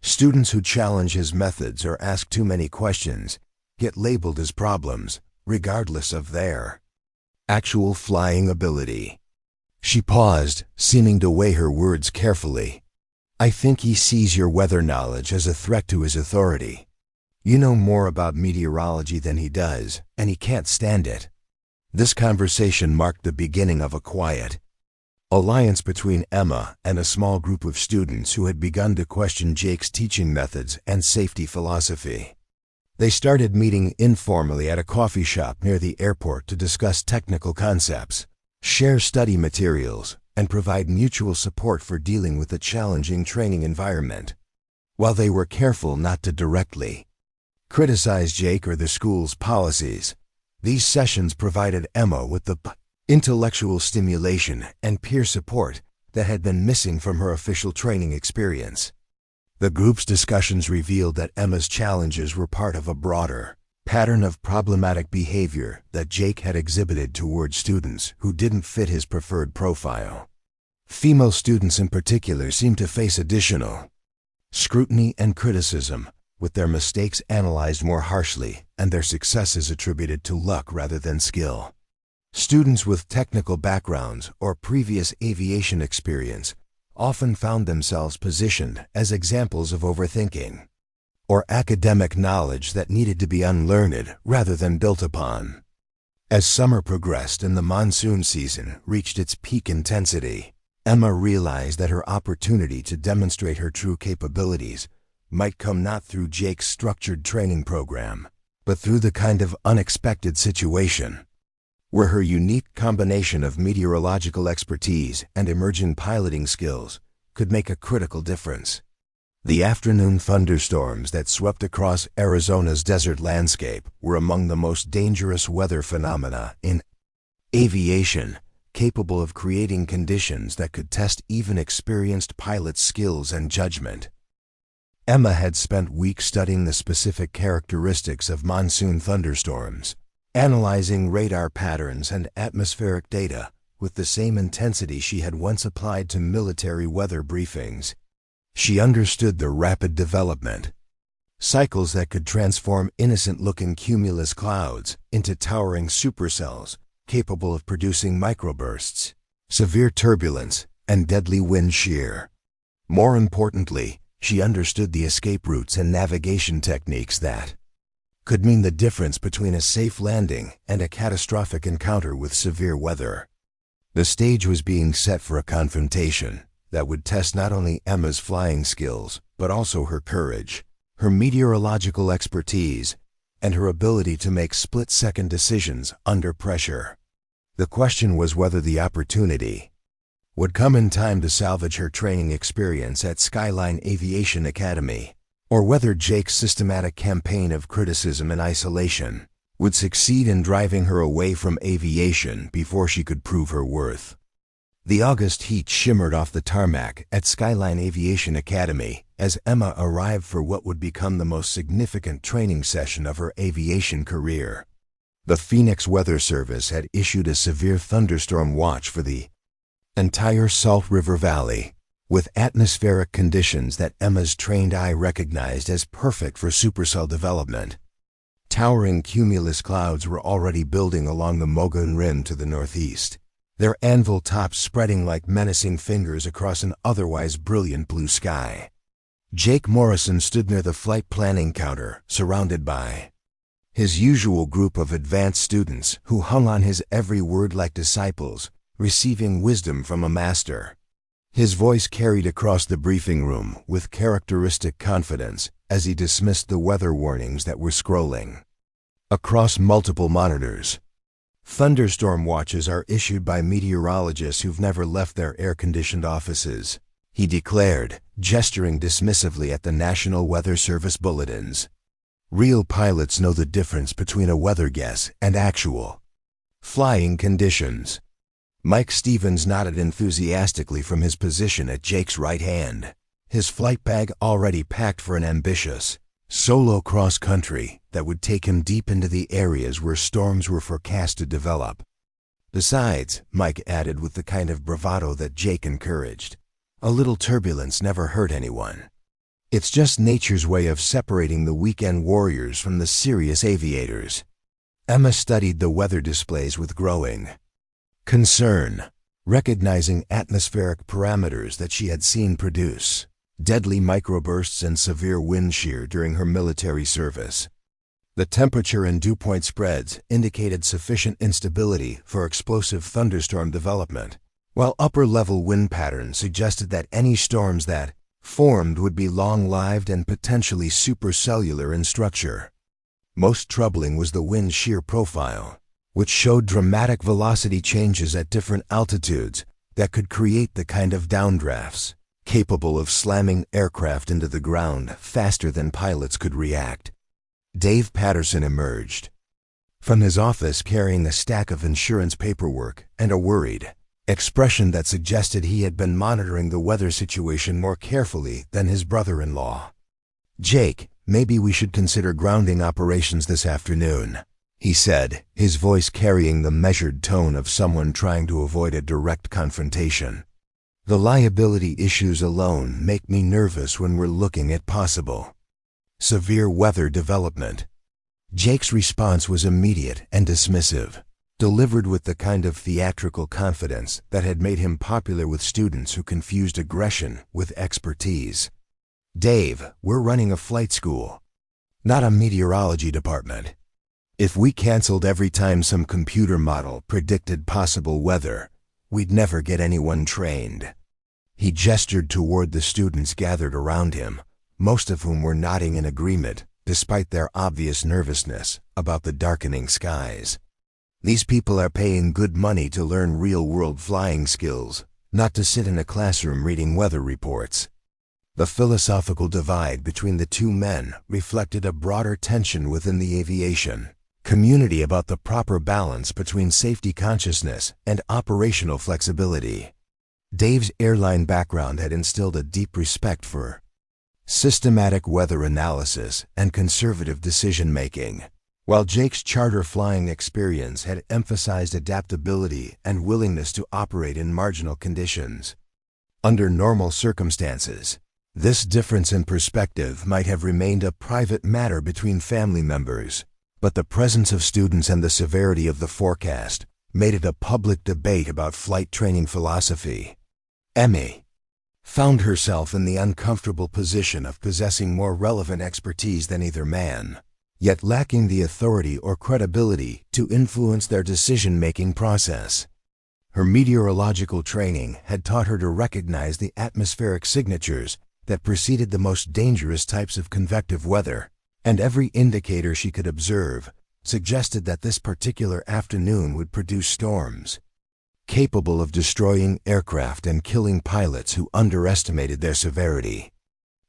Students who challenge his methods or ask too many questions get labeled as problems, regardless of their actual flying ability." She paused, seeming to weigh her words carefully. "I think he sees your weather knowledge as a threat to his authority. You know more about meteorology than he does, and he can't stand it." This conversation marked the beginning of a quiet alliance between Emma and a small group of students who had begun to question Jake's teaching methods and safety philosophy. They started meeting informally at a coffee shop near the airport to discuss technical concepts, share study materials, and provide mutual support for dealing with a challenging training environment. While they were careful not to directly criticize Jake or the school's policies, these sessions provided Emma with the intellectual stimulation and peer support that had been missing from her official training experience. The group's discussions revealed that Emma's challenges were part of a broader pattern of problematic behavior that Jake had exhibited toward students who didn't fit his preferred profile. Female students in particular seemed to face additional scrutiny and criticism, with their mistakes analyzed more harshly and their successes attributed to luck rather than skill. Students with technical backgrounds or previous aviation experience often found themselves positioned as examples of overthinking or academic knowledge that needed to be unlearned rather than built upon. As summer progressed and the monsoon season reached its peak intensity, Emma realized that her opportunity to demonstrate her true capabilities might come not through Jake's structured training program, but through the kind of unexpected situation where her unique combination of meteorological expertise and emerging piloting skills could make a critical difference. The afternoon thunderstorms that swept across Arizona's desert landscape were among the most dangerous weather phenomena in aviation, capable of creating conditions that could test even experienced pilots' skills and judgment. Emma had spent weeks studying the specific characteristics of monsoon thunderstorms, analyzing radar patterns and atmospheric data with the same intensity she had once applied to military weather briefings. She understood the rapid development cycles that could transform innocent-looking cumulus clouds into towering supercells capable of producing microbursts, severe turbulence, and deadly wind shear. More importantly, she understood the escape routes and navigation techniques that could mean the difference between a safe landing and a catastrophic encounter with severe weather. The stage was being set for a confrontation that would test not only Emma's flying skills, but also her courage, her meteorological expertise, and her ability to make split-second decisions under pressure. The question was whether the opportunity would come in time to salvage her training experience at Skyline Aviation Academy, or whether Jake's systematic campaign of criticism and isolation would succeed in driving her away from aviation before she could prove her worth. The August heat shimmered off the tarmac at Skyline Aviation Academy as Emma arrived for what would become the most significant training session of her aviation career. The Phoenix Weather Service had issued a severe thunderstorm watch for the entire Salt River Valley, with atmospheric conditions that Emma's trained eye recognized as perfect for supercell development. Towering cumulus clouds were already building along the Mogollon Rim to the northeast, their anvil tops spreading like menacing fingers across an otherwise brilliant blue sky. Jake Morrison stood near the flight planning counter, surrounded by his usual group of advanced students who hung on his every word like disciples, receiving wisdom from a master. His voice carried across the briefing room with characteristic confidence as he dismissed the weather warnings that were scrolling across multiple monitors. Thunderstorm watches are issued by meteorologists who've never left their air-conditioned offices, he declared, gesturing dismissively at the National Weather Service bulletins. Real pilots know the difference between a weather guess and actual flying conditions. Mike Stevens nodded enthusiastically from his position at Jake's right hand, his flight bag already packed for an ambitious, solo cross-country that would take him deep into the areas where storms were forecast to develop. Besides, Mike added with the kind of bravado that Jake encouraged, a little turbulence never hurt anyone. It's just nature's way of separating the weekend warriors from the serious aviators. Emma studied the weather displays with growing concern, recognizing atmospheric parameters that she had seen produce deadly microbursts and severe wind shear during her military service. The temperature and dew point spreads indicated sufficient instability for explosive thunderstorm development, while upper-level wind patterns suggested that any storms that formed would be long-lived and potentially supercellular in structure. Most troubling was the wind shear profile, which showed dramatic velocity changes at different altitudes that could create the kind of downdrafts capable of slamming aircraft into the ground faster than pilots could react. Dave Patterson emerged from his office carrying a stack of insurance paperwork and a worried expression that suggested he had been monitoring the weather situation more carefully than his brother-in-law. "Jake, maybe we should consider grounding operations this afternoon," he said, his voice carrying the measured tone of someone trying to avoid a direct confrontation. "The liability issues alone make me nervous when we're looking at possible severe weather development." Jake's response was immediate and dismissive, delivered with the kind of theatrical confidence that had made him popular with students who confused aggression with expertise. "Dave, we're running a flight school, not a meteorology department. If we canceled every time some computer model predicted possible weather, we'd never get anyone trained." He gestured toward the students gathered around him, most of whom were nodding in agreement, despite their obvious nervousness about the darkening skies. "These people are paying good money to learn real-world flying skills, not to sit in a classroom reading weather reports." The philosophical divide between the two men reflected a broader tension within the aviation community about the proper balance between safety consciousness and operational flexibility. Dave's airline background had instilled a deep respect for systematic weather analysis and conservative decision-making, while Jake's charter flying experience had emphasized adaptability and willingness to operate in marginal conditions. Under normal circumstances, this difference in perspective might have remained a private matter between family members, but the presence of students and the severity of the forecast made it a public debate about flight training philosophy. Emmy found herself in the uncomfortable position of possessing more relevant expertise than either man, yet lacking the authority or credibility to influence their decision-making process. Her meteorological training had taught her to recognize the atmospheric signatures that preceded the most dangerous types of convective weather, and every indicator she could observe suggested that this particular afternoon would produce storms capable of destroying aircraft and killing pilots who underestimated their severity.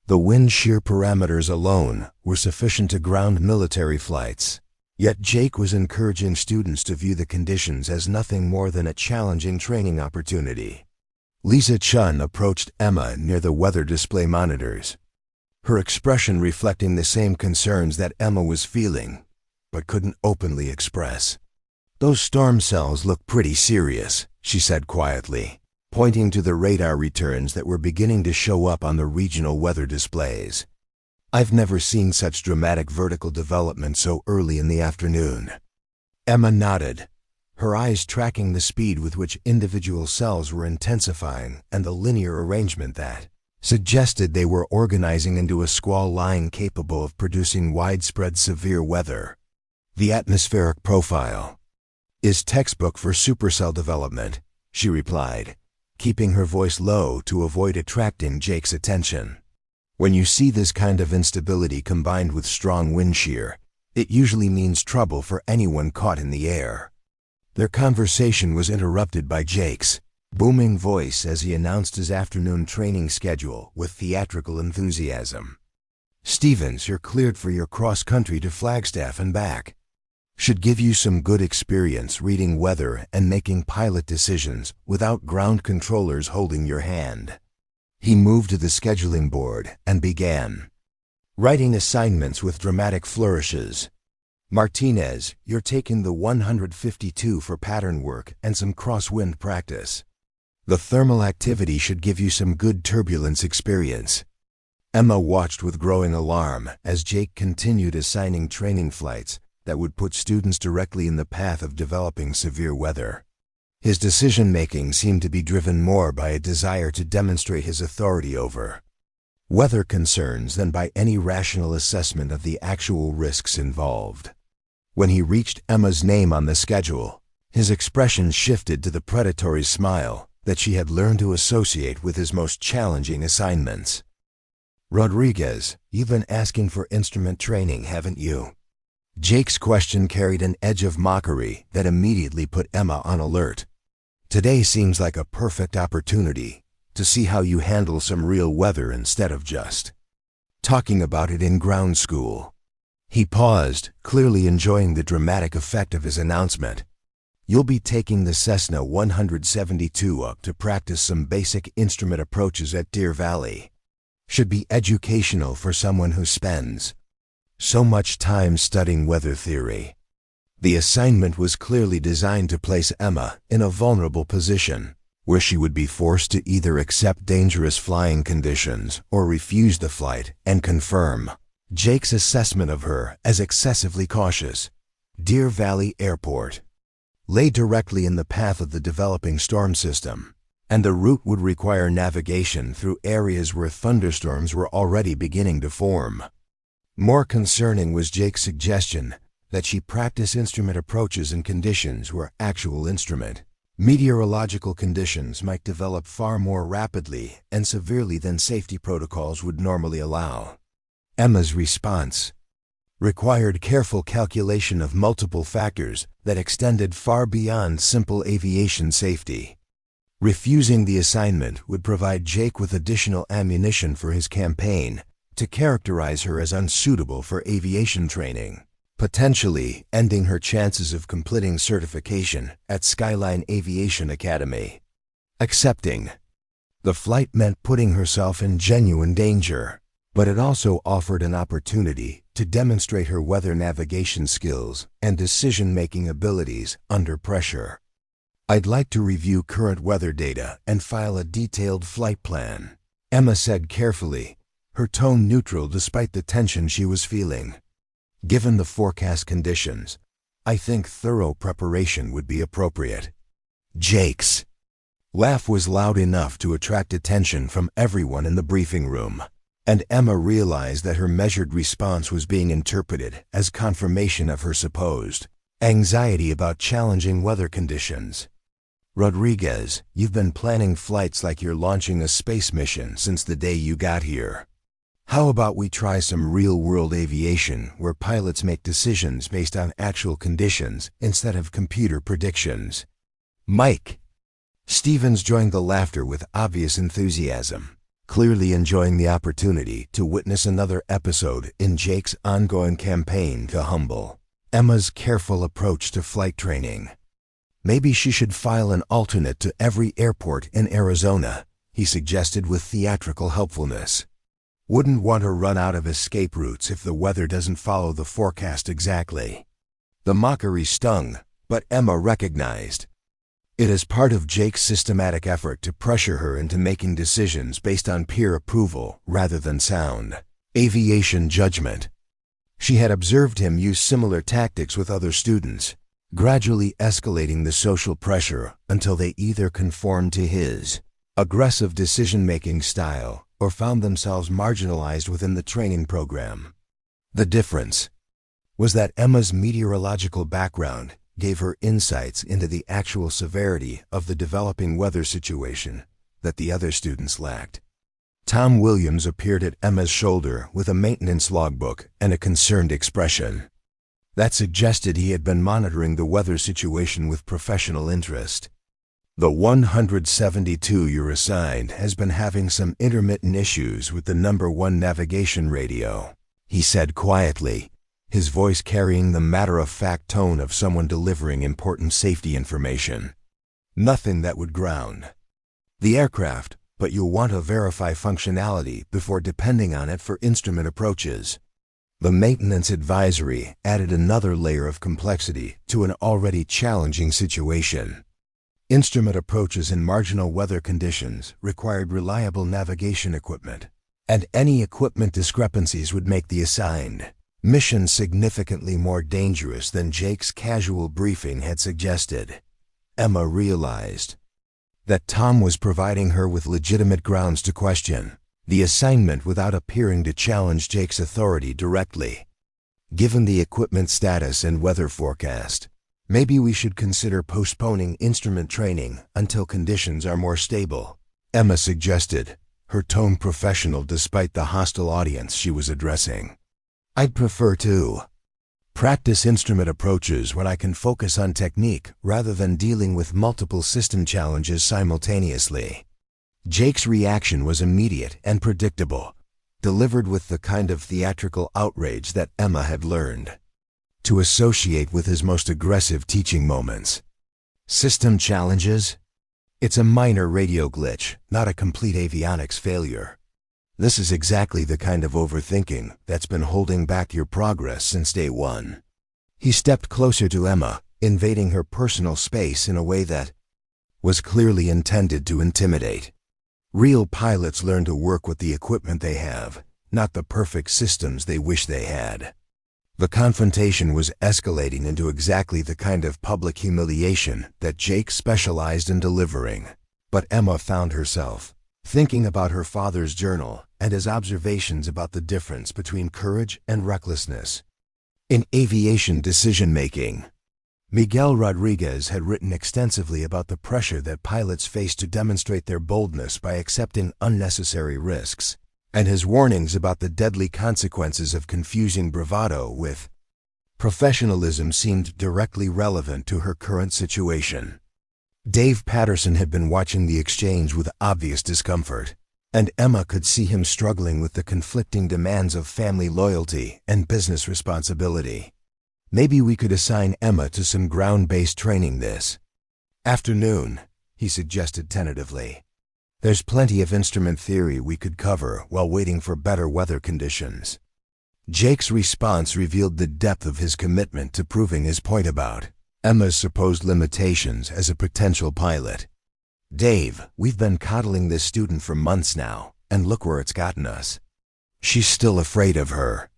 The wind shear parameters alone were sufficient to ground military flights, yet Jake was encouraging students to view the conditions as nothing more than a challenging training opportunity. Lisa Chun approached Emma near the weather display monitors, her expression reflecting the same concerns that Emma was feeling, but couldn't openly express. "Those storm cells look pretty serious," she said quietly. pointing to the radar returns that were beginning to show up on the regional weather displays. "I've never seen such dramatic vertical development so early in the afternoon." Emma nodded, her eyes tracking the speed with which individual cells were intensifying and the linear arrangement that suggested they were organizing into a squall line capable of producing widespread severe weather. "The atmospheric profile is textbook for supercell development," she replied, keeping her voice low to avoid attracting Jake's attention. "When you see this kind of instability combined with strong wind shear, it usually means trouble for anyone caught in the air." Their conversation was interrupted by Jake's booming voice as he announced his afternoon training schedule with theatrical enthusiasm. "Stevens, you're cleared for your cross-country to Flagstaff and back. Should give you some good experience reading weather and making pilot decisions without ground controllers holding your hand." He moved to the scheduling board and began writing assignments with dramatic flourishes. "Martinez, you're taking the 152 for pattern work and some crosswind practice. The thermal activity should give you some good turbulence experience." Emma watched with growing alarm as Jake continued assigning training flights that would put students directly in the path of developing severe weather. His decision-making seemed to be driven more by a desire to demonstrate his authority over weather concerns than by any rational assessment of the actual risks involved. When he reached Emma's name on the schedule, his expression shifted to the predatory smile that she had learned to associate with his most challenging assignments. "Rodriguez, you've been asking for instrument training, haven't you?" Jake's question carried an edge of mockery that immediately put Emma on alert. "Today seems like a perfect opportunity to see how you handle some real weather instead of just talking about it in ground school." He paused, clearly enjoying the dramatic effect of his announcement. "You'll be taking the Cessna 172 up to practice some basic instrument approaches at Deer Valley. Should be educational for someone who spends so much time studying weather theory." The assignment was clearly designed to place Emma in a vulnerable position, where she would be forced to either accept dangerous flying conditions or refuse the flight and confirm Jake's assessment of her as excessively cautious. Deer Valley Airport lay directly in the path of the developing storm system, and the route would require navigation through areas where thunderstorms were already beginning to form. More concerning was Jake's suggestion that she practice instrument approaches in conditions where actual instrument meteorological conditions might develop far more rapidly and severely than safety protocols would normally allow. Emma's response required careful calculation of multiple factors that extended far beyond simple aviation safety. Refusing the assignment would provide Jake with additional ammunition for his campaign to characterize her as unsuitable for aviation training, potentially ending her chances of completing certification at Skyline Aviation Academy. Accepting the flight meant putting herself in genuine danger, but it also offered an opportunity to demonstrate her weather navigation skills and decision-making abilities under pressure. "I'd like to review current weather data and file a detailed flight plan," Emma said carefully, her tone neutral despite the tension she was feeling. "Given the forecast conditions, I think thorough preparation would be appropriate." Jake's laugh was loud enough to attract attention from everyone in the briefing room, and Emma realized that her measured response was being interpreted as confirmation of her supposed anxiety about challenging weather conditions. "Rodriguez, you've been planning flights like you're launching a space mission since the day you got here. How about we try some real-world aviation where pilots make decisions based on actual conditions instead of computer predictions?" "Mike!" Stevens joined the laughter with obvious enthusiasm, clearly enjoying the opportunity to witness another episode in Jake's ongoing campaign to humble Emma's careful approach to flight training. "Maybe she should file an alternate to every airport in Arizona," he suggested with theatrical helpfulness. "Wouldn't want to run out of escape routes if the weather doesn't follow the forecast exactly." The mockery stung, but Emma recognized It is part of Jake's systematic effort to pressure her into making decisions based on peer approval rather than sound aviation judgment. She had observed him use similar tactics with other students, gradually escalating the social pressure until they either conformed to his aggressive decision-making style or found themselves marginalized within the training program. The difference was that Emma's meteorological background gave her insights into the actual severity of the developing weather situation that the other students lacked. Tom Williams appeared at Emma's shoulder with a maintenance logbook and a concerned expression that suggested he had been monitoring the weather situation with professional interest. The 172 you're assigned has been having some intermittent issues with the #1 navigation radio, he said quietly, his voice carrying the matter-of-fact tone of someone delivering important safety information. Nothing that would ground the aircraft, but you'll want to verify functionality before depending on it for instrument approaches. The maintenance advisory added another layer of complexity to an already challenging situation. Instrument approaches in marginal weather conditions required reliable navigation equipment, and any equipment discrepancies would make the assigned mission significantly more dangerous than Jake's casual briefing had suggested. Emma realized that Tom was providing her with legitimate grounds to question the assignment without appearing to challenge Jake's authority directly. Given the equipment status and weather forecast, maybe we should consider postponing instrument training until conditions are more stable, Emma suggested, her tone professional despite the hostile audience she was addressing. I'd prefer to practice instrument approaches when I can focus on technique rather than dealing with multiple system challenges simultaneously. Jake's reaction was immediate and predictable, delivered with the kind of theatrical outrage that Emma had learned to associate with his most aggressive teaching moments. System challenges? It's a minor radio glitch, not a complete avionics failure. This is exactly the kind of overthinking that's been holding back your progress since day one. He stepped closer to Emma, invading her personal space in a way that was clearly intended to intimidate. Real pilots learn to work with the equipment they have, not the perfect systems they wish they had. The confrontation was escalating into exactly the kind of public humiliation that Jake specialized in delivering. But Emma found herself thinking about her father's journal and his observations about the difference between courage and recklessness in aviation decision-making. Miguel Rodriguez had written extensively about the pressure that pilots face to demonstrate their boldness by accepting unnecessary risks, and his warnings about the deadly consequences of confusing bravado with professionalism seemed directly relevant to her current situation. Dave Patterson had been watching the exchange with obvious discomfort, and Emma could see him struggling with the conflicting demands of family loyalty and business responsibility. Maybe we could assign Emma to some ground-based training this afternoon, he suggested tentatively. There's plenty of instrument theory we could cover while waiting for better weather conditions. Jake's response revealed the depth of his commitment to proving his point about Emma's supposed limitations as a potential pilot. Dave, we've been coddling this student for months now, and look where it's gotten us. She's still afraid of her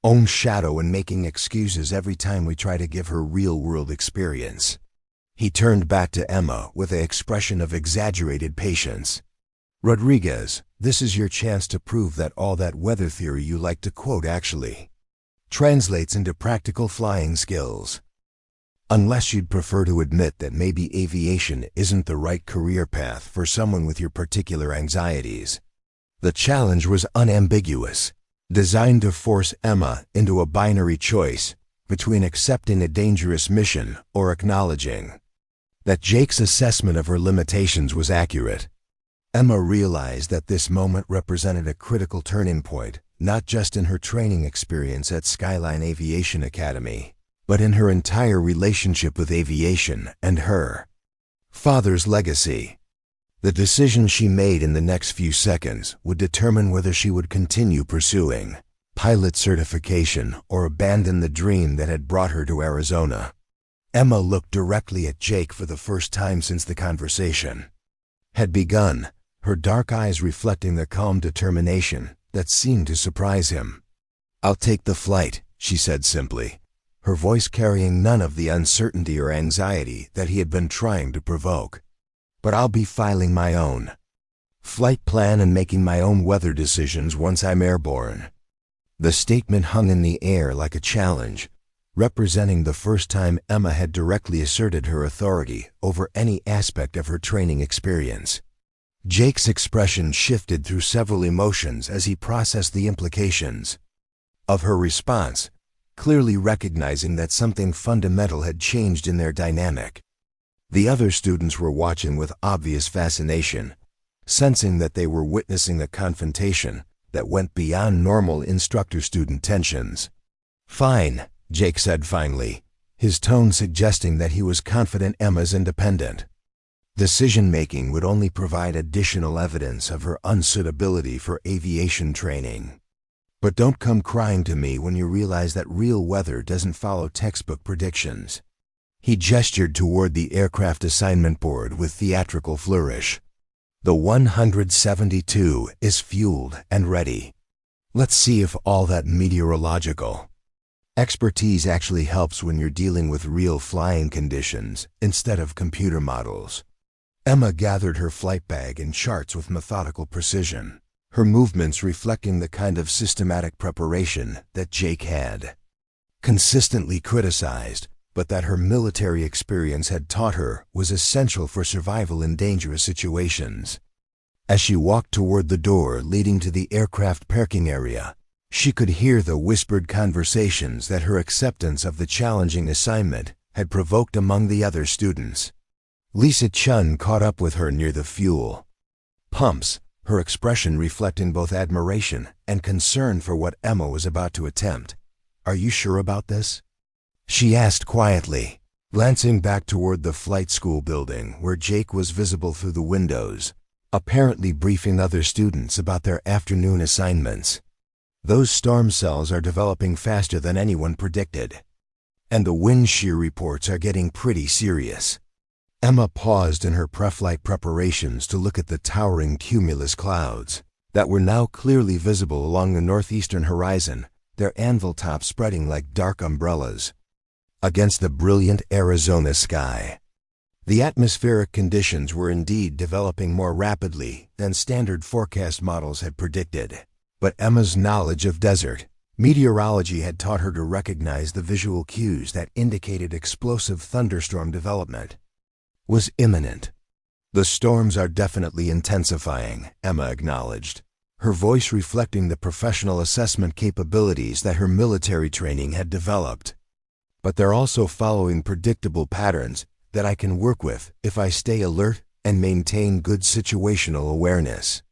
own shadow and making excuses every time we try to give her real-world experience. He turned back to Emma with an expression of exaggerated patience. Rodriguez, this is your chance to prove that all that weather theory you like to quote actually translates into practical flying skills. Unless you'd prefer to admit that maybe aviation isn't the right career path for someone with your particular anxieties. The challenge was unambiguous, designed to force Emma into a binary choice between accepting a dangerous mission or acknowledging that Jake's assessment of her limitations was accurate. Emma realized that this moment represented a critical turning point, not just in her training experience at Skyline Aviation Academy, but in her entire relationship with aviation and her father's legacy. The decision she made in the next few seconds would determine whether she would continue pursuing pilot certification or abandon the dream that had brought her to Arizona. Emma looked directly at Jake for the first time since the conversation had begun, her dark eyes reflecting the calm determination that seemed to surprise him. "I'll take the flight," she said simply, her voice carrying none of the uncertainty or anxiety that he had been trying to provoke. "But I'll be filing my own flight plan and making my own weather decisions once I'm airborne." The statement hung in the air like a challenge, representing the first time Emma had directly asserted her authority over any aspect of her training experience. Jake's expression shifted through several emotions as he processed the implications of her response, clearly recognizing that something fundamental had changed in their dynamic. The other students were watching with obvious fascination, sensing that they were witnessing a confrontation that went beyond normal instructor-student tensions. "Fine," Jake said finally, his tone suggesting that he was confident Emma's independent decision-making would only provide additional evidence of her unsuitability for aviation training. "But don't come crying to me when you realize that real weather doesn't follow textbook predictions." He gestured toward the aircraft assignment board with theatrical flourish. "The 172 is fueled and ready. Let's see if all that meteorological expertise actually helps when you're dealing with real flying conditions instead of computer models." Emma gathered her flight bag and charts with methodical precision, her movements reflecting the kind of systematic preparation that Jake had consistently criticized, but that her military experience had taught her was essential for survival in dangerous situations. As she walked toward the door leading to the aircraft parking area, she could hear the whispered conversations that her acceptance of the challenging assignment had provoked among the other students. Lisa Chun caught up with her near the fuel pumps, her expression reflecting both admiration and concern for what Emma was about to attempt. "Are you sure about this?" she asked quietly, glancing back toward the flight school building where Jake was visible through the windows, apparently briefing other students about their afternoon assignments. "Those storm cells are developing faster than anyone predicted, and the wind shear reports are getting pretty serious." Emma paused in her pre-flight preparations to look at the towering cumulus clouds that were now clearly visible along the northeastern horizon, their anvil tops spreading like dark umbrellas against the brilliant Arizona sky. The atmospheric conditions were indeed developing more rapidly than standard forecast models had predicted. But Emma's knowledge of desert meteorology had taught her to recognize the visual cues that indicated explosive thunderstorm development was imminent. "The storms are definitely intensifying," Emma acknowledged, her voice reflecting the professional assessment capabilities that her military training had developed. "But they're also following predictable patterns that I can work with if I stay alert and maintain good situational awareness."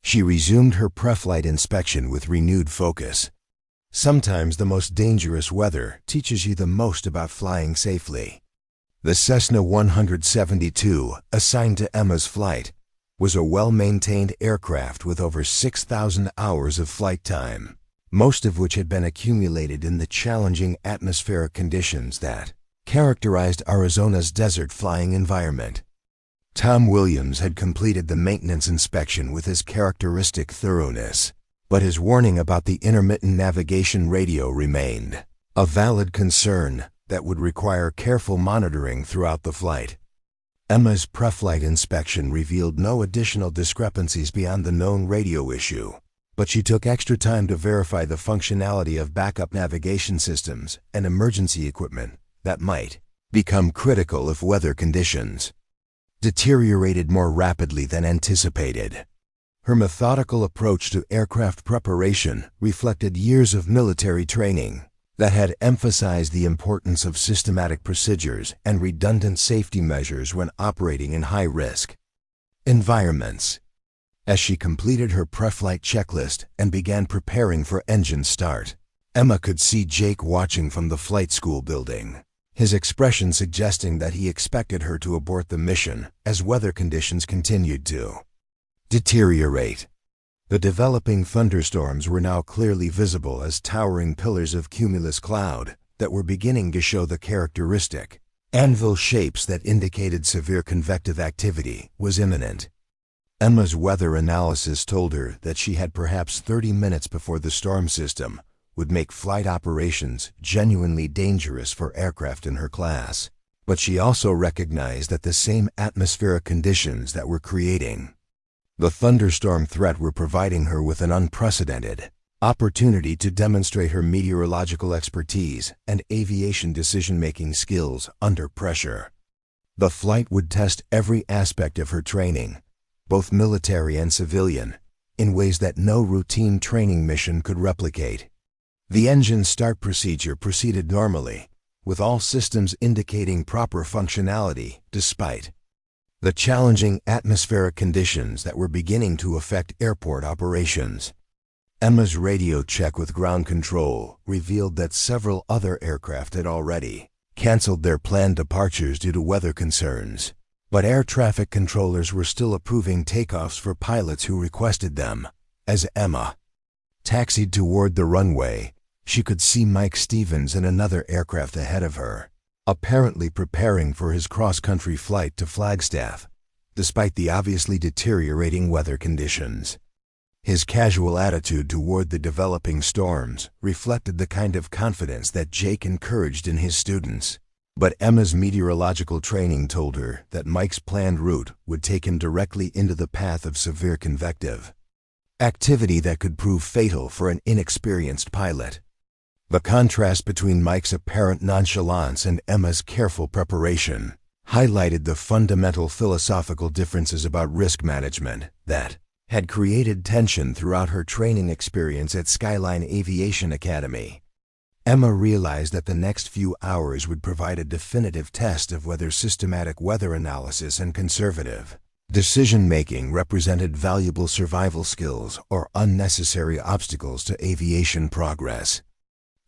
She resumed her pre-flight inspection with renewed focus. Sometimes the most dangerous weather teaches you the most about flying safely. The Cessna 172, assigned to Emma's flight, was a well-maintained aircraft with over 6,000 hours of flight time, most of which had been accumulated in the challenging atmospheric conditions that characterized Arizona's desert flying environment. Tom Williams had completed the maintenance inspection with his characteristic thoroughness, but his warning about the intermittent navigation radio remained a valid concern that would require careful monitoring throughout the flight. Emma's pre-flight inspection revealed no additional discrepancies beyond the known radio issue, but she took extra time to verify the functionality of backup navigation systems and emergency equipment that might become critical if weather conditions deteriorated more rapidly than anticipated. Her methodical approach to aircraft preparation reflected years of military training that had emphasized the importance of systematic procedures and redundant safety measures when operating in high-risk environments. As she completed her pre-flight checklist and began preparing for engine start, Emma could see Jake watching from the flight school building, his expression suggesting that he expected her to abort the mission as weather conditions continued to deteriorate. The developing thunderstorms were now clearly visible as towering pillars of cumulus cloud that were beginning to show the characteristic Anvil shapes that indicated severe convective activity was imminent. Emma's weather analysis told her that she had perhaps 30 minutes before the storm system would make flight operations genuinely dangerous for aircraft in her class. But she also recognized that the same atmospheric conditions that were creating the thunderstorm threat were providing her with an unprecedented opportunity to demonstrate her meteorological expertise and aviation decision-making skills under pressure. The flight would test every aspect of her training, both military and civilian, in ways that no routine training mission could replicate. The engine start procedure proceeded normally, with all systems indicating proper functionality despite the challenging atmospheric conditions that were beginning to affect airport operations. Emma's radio check with ground control revealed that several other aircraft had already canceled their planned departures due to weather concerns. But air traffic controllers were still approving takeoffs for pilots who requested them. As Emma taxied toward the runway, she could see Mike Stevens in another aircraft ahead of her, apparently preparing for his cross-country flight to Flagstaff, despite the obviously deteriorating weather conditions. His casual attitude toward the developing storms reflected the kind of confidence that Jake encouraged in his students. But Emma's meteorological training told her that Mike's planned route would take him directly into the path of severe convective activity that could prove fatal for an inexperienced pilot. The contrast between Mike's apparent nonchalance and Emma's careful preparation highlighted the fundamental philosophical differences about risk management that had created tension throughout her training experience at Skyline Aviation Academy. Emma realized that the next few hours would provide a definitive test of whether systematic weather analysis and conservative decision-making represented valuable survival skills or unnecessary obstacles to aviation progress.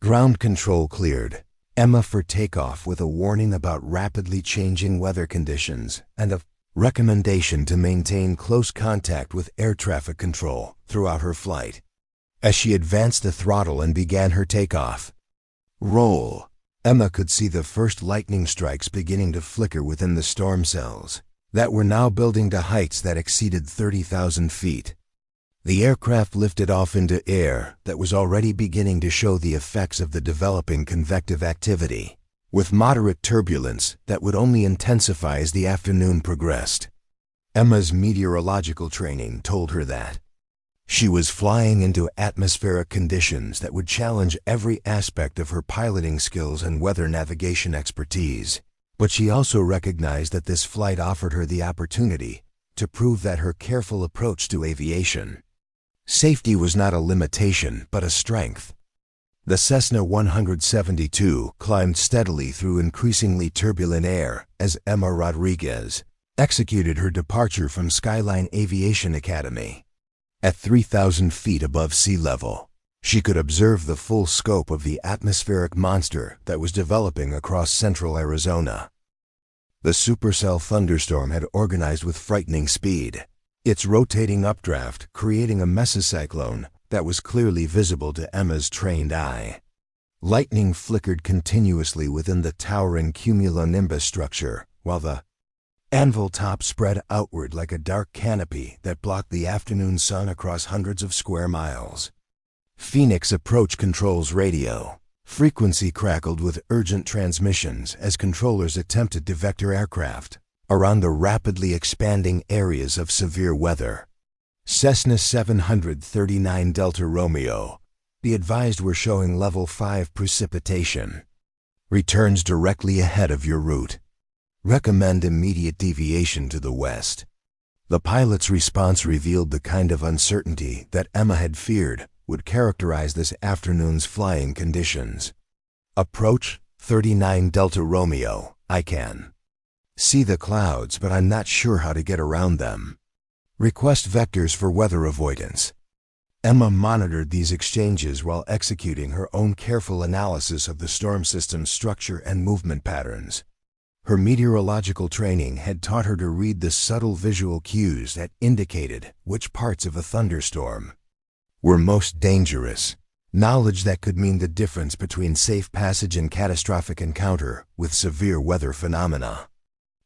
Ground control cleared Emma for takeoff with a warning about rapidly changing weather conditions and a recommendation to maintain close contact with air traffic control throughout her flight. As she advanced the throttle and began her takeoff, roll, Emma could see the first lightning strikes beginning to flicker within the storm cells that were now building to heights that exceeded 30,000 feet. The aircraft lifted off into air that was already beginning to show the effects of the developing convective activity, with moderate turbulence that would only intensify as the afternoon progressed. Emma's meteorological training told her that she was flying into atmospheric conditions that would challenge every aspect of her piloting skills and weather navigation expertise. But she also recognized that this flight offered her the opportunity to prove that her careful approach to aviation safety was not a limitation but a strength. The Cessna 172 climbed steadily through increasingly turbulent air as Emma Rodriguez executed her departure from Skyline Aviation Academy. At 3,000 feet above sea level, she could observe the full scope of the atmospheric monster that was developing across central Arizona. The supercell thunderstorm had organized with frightening speed, its rotating updraft creating a mesocyclone that was clearly visible to Emma's trained eye. Lightning flickered continuously within the towering cumulonimbus structure, while the anvil top spread outward like a dark canopy that blocked the afternoon sun across hundreds of square miles. Phoenix Approach Controls radio frequency crackled with urgent transmissions as controllers attempted to vector aircraft around the rapidly expanding areas of severe weather. Cessna 739 Delta Romeo, the advised were showing level 5 precipitation. Returns directly ahead of your route. Recommend immediate deviation to the west. The pilot's response revealed the kind of uncertainty that Emma had feared would characterize this afternoon's flying conditions. Approach 39 Delta Romeo, I can see the clouds, but I'm not sure how to get around them. Request vectors for weather avoidance. Emma monitored these exchanges while executing her own careful analysis of the storm system's structure and movement patterns. Her meteorological training had taught her to read the subtle visual cues that indicated which parts of a thunderstorm were most dangerous Knowledge that could mean the difference between safe passage and catastrophic encounter with severe weather phenomena.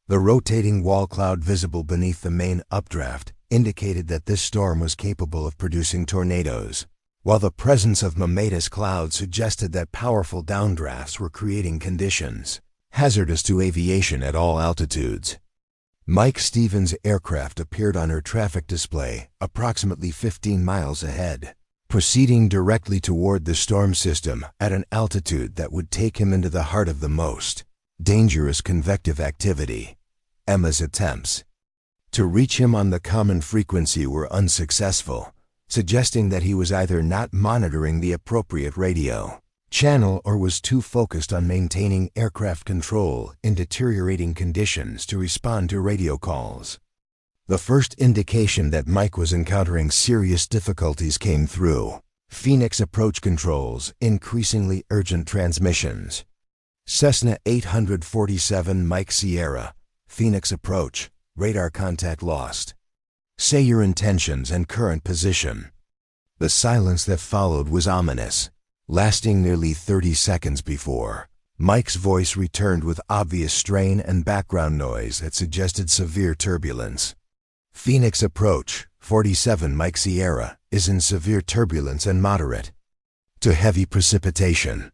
The rotating wall cloud visible beneath the main updraft indicated that this storm was capable of producing tornadoes, while the presence of mammatus clouds suggested that powerful downdrafts were creating conditions hazardous to aviation at all altitudes. Mike Stevens' aircraft appeared on her traffic display approximately 15 miles ahead, proceeding directly toward the storm system at an altitude that would take him into the heart of the most dangerous convective activity. Emma's attempts to reach him on the common frequency were unsuccessful, suggesting that he was either not monitoring the appropriate radio channel or was too focused on maintaining aircraft control in deteriorating conditions to respond to radio calls. The first indication that Mike was encountering serious difficulties came through Phoenix approach controls, increasingly urgent transmissions. Cessna 847 Mike Sierra, Phoenix approach, radar contact lost. Say your intentions and current position. The silence that followed was ominous, lasting nearly 30 seconds before Mike's voice returned with obvious strain and background noise that suggested severe turbulence. Phoenix approach, 47 Mike Sierra, is in severe turbulence and moderate to heavy precipitation.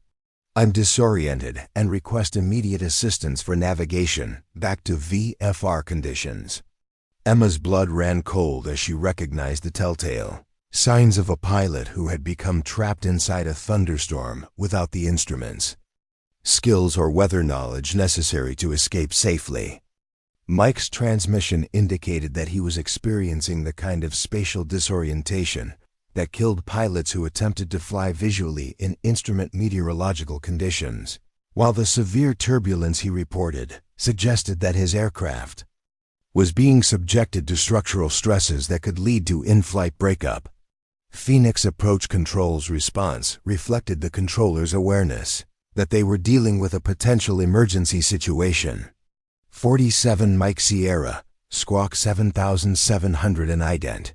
I'm disoriented and request immediate assistance for navigation back to VFR conditions. Emma's blood ran cold as she recognized the telltale signs of a pilot who had become trapped inside a thunderstorm without the instruments, skills, or weather knowledge necessary to escape safely. Mike's transmission indicated that he was experiencing the kind of spatial disorientation that killed pilots who attempted to fly visually in instrument meteorological conditions, while the severe turbulence he reported suggested that his aircraft was being subjected to structural stresses that could lead to in-flight breakup. Phoenix approach controls response reflected the controller's awareness that they were dealing with a potential emergency situation. 47 Mike Sierra, squawk 7700 and ident.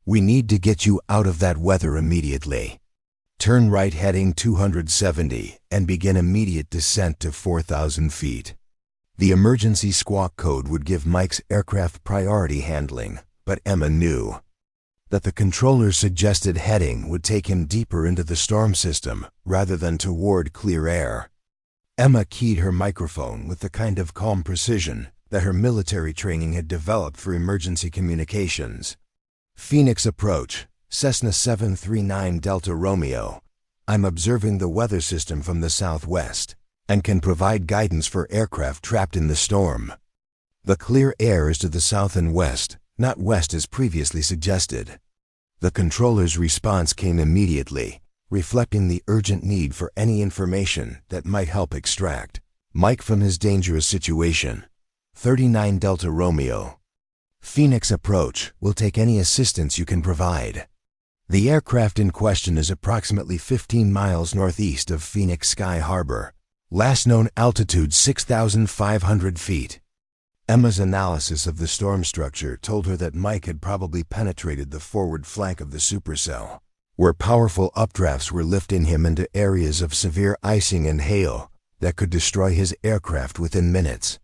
We need to get you out of that weather immediately. Turn right heading 270 and begin immediate descent to 4,000 feet. The emergency squawk code would give Mike's aircraft priority handling, but Emma knew that the controller's suggested heading would take him deeper into the storm system rather than toward clear air. Emma keyed her microphone with the kind of calm precision that her military training had developed for emergency communications. Phoenix approach, Cessna 739 Delta Romeo. I'm observing the weather system from the southwest and can provide guidance for aircraft trapped in the storm. The clear air is to the south and west, not west as previously suggested. The controller's response came immediately, reflecting the urgent need for any information that might help extract Mike from his dangerous situation. 39 Delta Romeo. Phoenix approach will take any assistance you can provide. The aircraft in question is approximately 15 miles northeast of Phoenix Sky Harbor. Last known altitude 6,500 feet. Emma's analysis of the storm structure told her that Mike had probably penetrated the forward flank of the supercell, where powerful updrafts were lifting him into areas of severe icing and hail that could destroy his aircraft within minutes.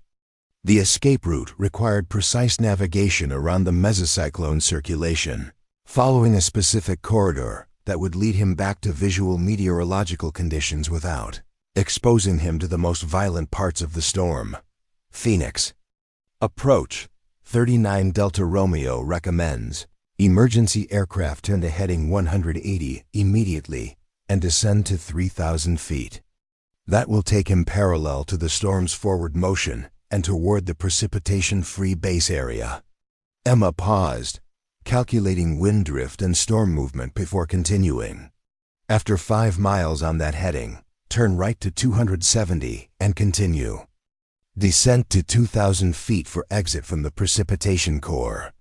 The escape route required precise navigation around the mesocyclone circulation, following a specific corridor that would lead him back to visual meteorological conditions without exposing him to the most violent parts of the storm. Phoenix approach, 39 Delta Romeo recommends emergency aircraft turn to heading 180 immediately and descend to 3,000 feet. That will take him parallel to the storm's forward motion and toward the precipitation-free base area. Emma paused, calculating wind drift and storm movement before continuing. After 5 miles on that heading, turn right to 270 and continue. Descent to 2,000 feet for exit from the precipitation core.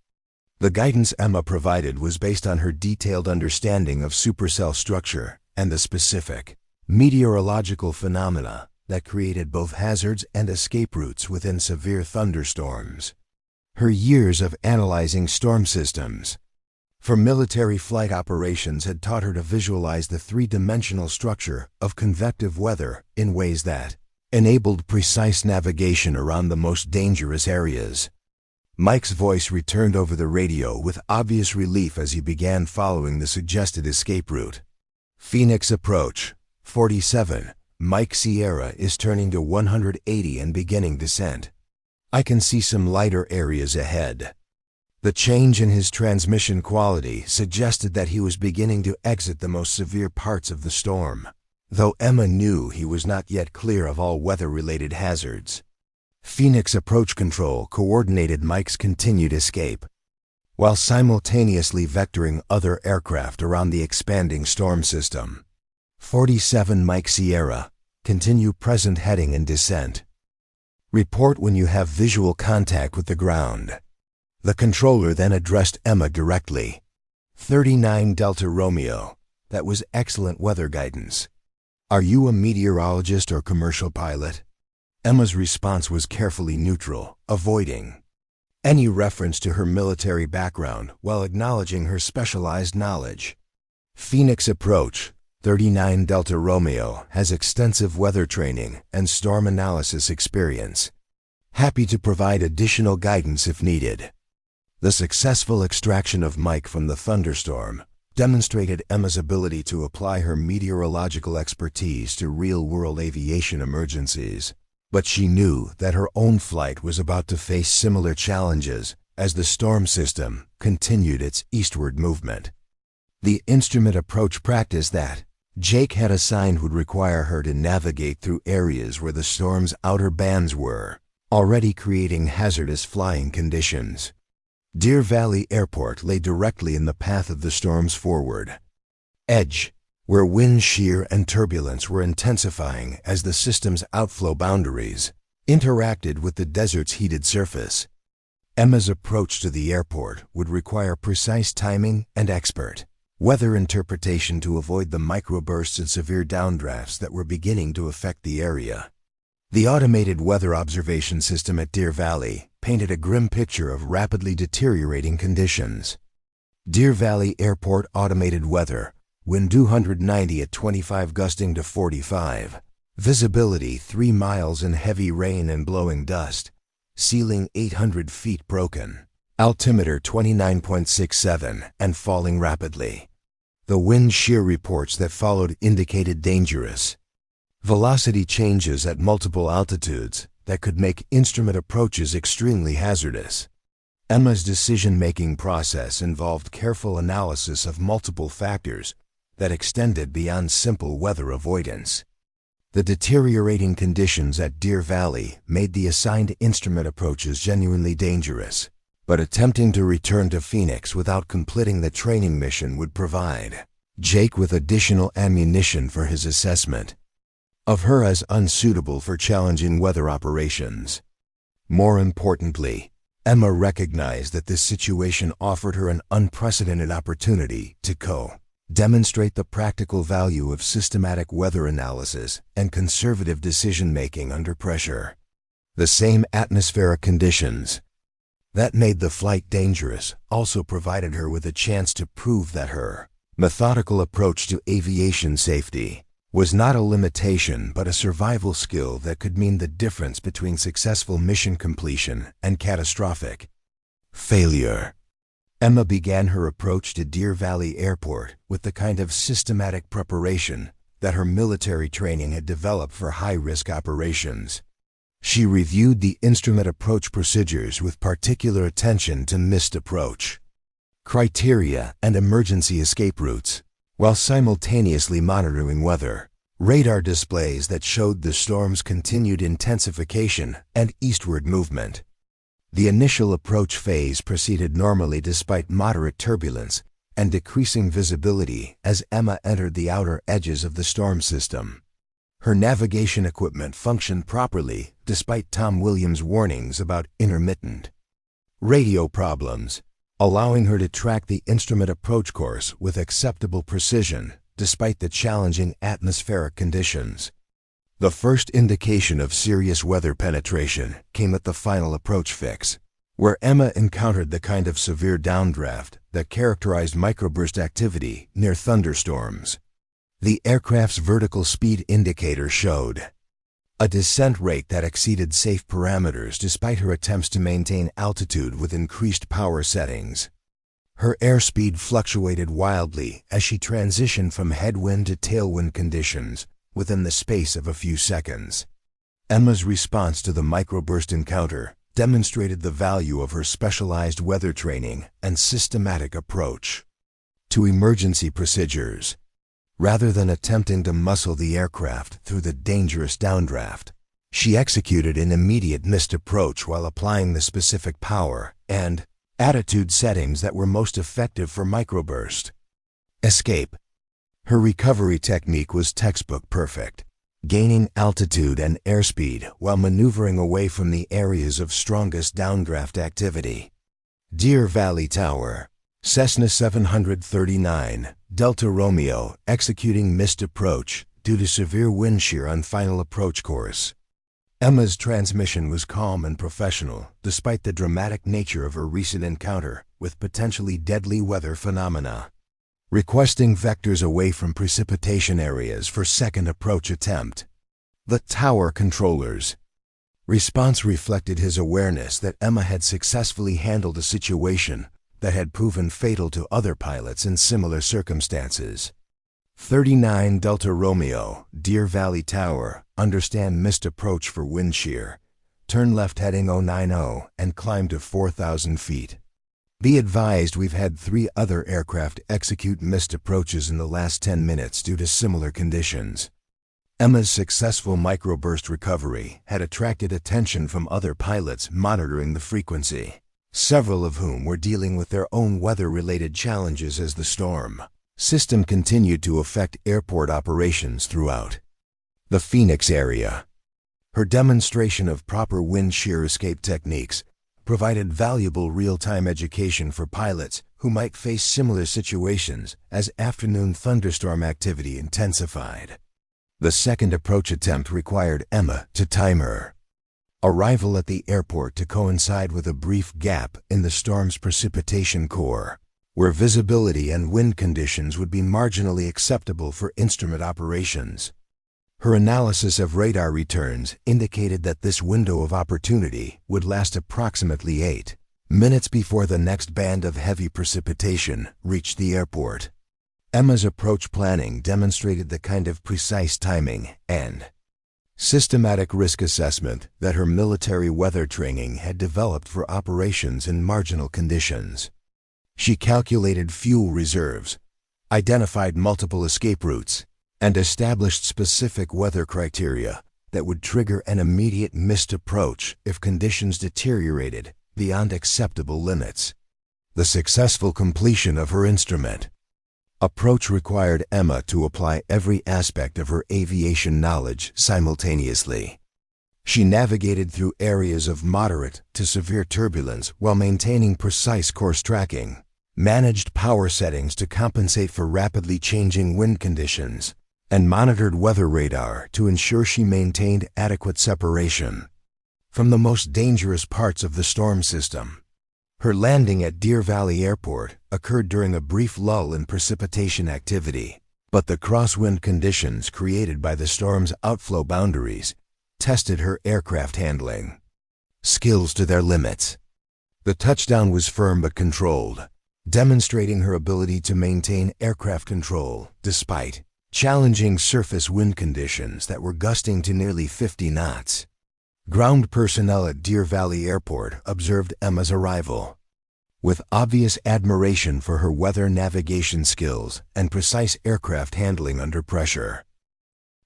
The guidance Emma provided was based on her detailed understanding of supercell structure and the specific meteorological phenomena that created both hazards and escape routes within severe thunderstorms. Her years of analyzing storm systems, for military flight operations had taught her to visualize the three-dimensional structure of convective weather in ways that enabled precise navigation around the most dangerous areas. Mike's voice returned over the radio with obvious relief as he began following the suggested escape route. Phoenix approach, 47, Mike Sierra is turning to 180 and beginning descent. I can see some lighter areas ahead. The change in his transmission quality suggested that he was beginning to exit the most severe parts of the storm, though Emma knew he was not yet clear of all weather-related hazards. Phoenix Approach Control coordinated Mike's continued escape, while simultaneously vectoring other aircraft around the expanding storm system. 47 Mike Sierra, continue present heading and descent. Report when you have visual contact with the ground. The controller then addressed Emma directly. 39 Delta Romeo, that was excellent weather guidance. Are you a meteorologist or commercial pilot? Emma's response was carefully neutral, avoiding any reference to her military background while acknowledging her specialized knowledge. Phoenix Approach, 39 Delta Romeo has extensive weather training and storm analysis experience. Happy to provide additional guidance if needed. The successful extraction of Mike from the thunderstorm demonstrated Emma's ability to apply her meteorological expertise to real-world aviation emergencies. But she knew that her own flight was about to face similar challenges as the storm system continued its eastward movement. The instrument approach practice that Jake had assigned would require her to navigate through areas where the storm's outer bands were already creating hazardous flying conditions. Deer Valley Airport lay directly in the path of the storm's forward edge, where wind shear and turbulence were intensifying as the system's outflow boundaries interacted with the desert's heated surface. Emma's approach to the airport would require precise timing and expert weather interpretation to avoid the microbursts and severe downdrafts that were beginning to affect the area. The automated weather observation system at Deer Valley painted a grim picture of rapidly deteriorating conditions. Deer Valley Airport automated weather, wind 290 at 25 gusting to 45, visibility 3 miles in heavy rain and blowing dust, ceiling 800 feet broken, altimeter 29.67 and falling rapidly. The wind shear reports that followed indicated dangerous velocity changes at multiple altitudes that could make instrument approaches extremely hazardous. Emma's decision-making process involved careful analysis of multiple factors that extended beyond simple weather avoidance. The deteriorating conditions at Deer Valley made the assigned instrument approaches genuinely dangerous, but attempting to return to Phoenix without completing the training mission would provide Jake with additional ammunition for his assessment of her as unsuitable for challenging weather operations. More importantly, Emma recognized that this situation offered her an unprecedented opportunity to demonstrate the practical value of systematic weather analysis and conservative decision-making under pressure. The same atmospheric conditions that made the flight dangerous also provided her with a chance to prove that her methodical approach to aviation safety was not a limitation but a survival skill that could mean the difference between successful mission completion and catastrophic failure. Emma began her approach to Deer Valley Airport with the kind of systematic preparation that her military training had developed for high-risk operations. She reviewed the instrument approach procedures with particular attention to missed approach criteria and emergency escape routes, while simultaneously monitoring weather radar displays that showed the storm's continued intensification and eastward movement. The initial approach phase proceeded normally despite moderate turbulence and decreasing visibility as Emma entered the outer edges of the storm system. Her navigation equipment functioned properly despite Tom Williams' warnings about intermittent radio problems, allowing her to track the instrument approach course with acceptable precision despite the challenging atmospheric conditions. The first indication of serious weather penetration came at the final approach fix, where Emma encountered the kind of severe downdraft that characterized microburst activity near thunderstorms. The aircraft's vertical speed indicator showed a descent rate that exceeded safe parameters despite her attempts to maintain altitude with increased power settings. Her airspeed fluctuated wildly as she transitioned from headwind to tailwind conditions within the space of a few seconds. Emma's response to the microburst encounter demonstrated the value of her specialized weather training and systematic approach to emergency procedures. Rather than attempting to muscle the aircraft through the dangerous downdraft, she executed an immediate missed approach while applying the specific power and attitude settings that were most effective for microburst escape. Her recovery technique was textbook perfect, gaining altitude and airspeed while maneuvering away from the areas of strongest downdraft activity. Deer Valley Tower, Cessna 739, Delta Romeo, executing missed approach due to severe wind shear on final approach course. Emma's transmission was calm and professional despite the dramatic nature of her recent encounter with potentially deadly weather phenomena. Requesting vectors away from precipitation areas for second approach attempt. The tower controller's response reflected his awareness that Emma had successfully handled a situation that had proven fatal to other pilots in similar circumstances. 39 Delta Romeo, Deer Valley Tower, understand missed approach for wind shear. Turn left heading 090 and climb to 4,000 feet. Be advised we've had 3 other aircraft execute missed approaches in the last 10 minutes due to similar conditions. Emma's successful microburst recovery had attracted attention from other pilots monitoring the frequency, several of whom were dealing with their own weather-related challenges as the storm system continued to affect airport operations throughout the Phoenix area. Her demonstration of proper wind shear escape techniques provided valuable real-time education for pilots who might face similar situations as afternoon thunderstorm activity intensified. The second approach attempt required Emma to time her arrival at the airport to coincide with a brief gap in the storm's precipitation core, where visibility and wind conditions would be marginally acceptable for instrument operations. Her analysis of radar returns indicated that this window of opportunity would last approximately 8 minutes before the next band of heavy precipitation reached the airport. Emma's approach planning demonstrated the kind of precise timing and systematic risk assessment that her military weather training had developed for operations in marginal conditions. She calculated fuel reserves, identified multiple escape routes, and established specific weather criteria that would trigger an immediate missed approach if conditions deteriorated beyond acceptable limits. The successful completion of her instrument approach required Emma to apply every aspect of her aviation knowledge simultaneously. She navigated through areas of moderate to severe turbulence while maintaining precise course tracking, managed power settings to compensate for rapidly changing wind conditions, and monitored weather radar to ensure she maintained adequate separation from the most dangerous parts of the storm system. Her landing at Deer Valley Airport occurred during a brief lull in precipitation activity, but the crosswind conditions created by the storm's outflow boundaries tested her aircraft handling skills to their limits. The touchdown was firm but controlled, demonstrating her ability to maintain aircraft control despite challenging surface wind conditions that were gusting to nearly 50 knots. Ground personnel at Deer Valley Airport observed Emma's arrival with obvious admiration for her weather navigation skills and precise aircraft handling under pressure.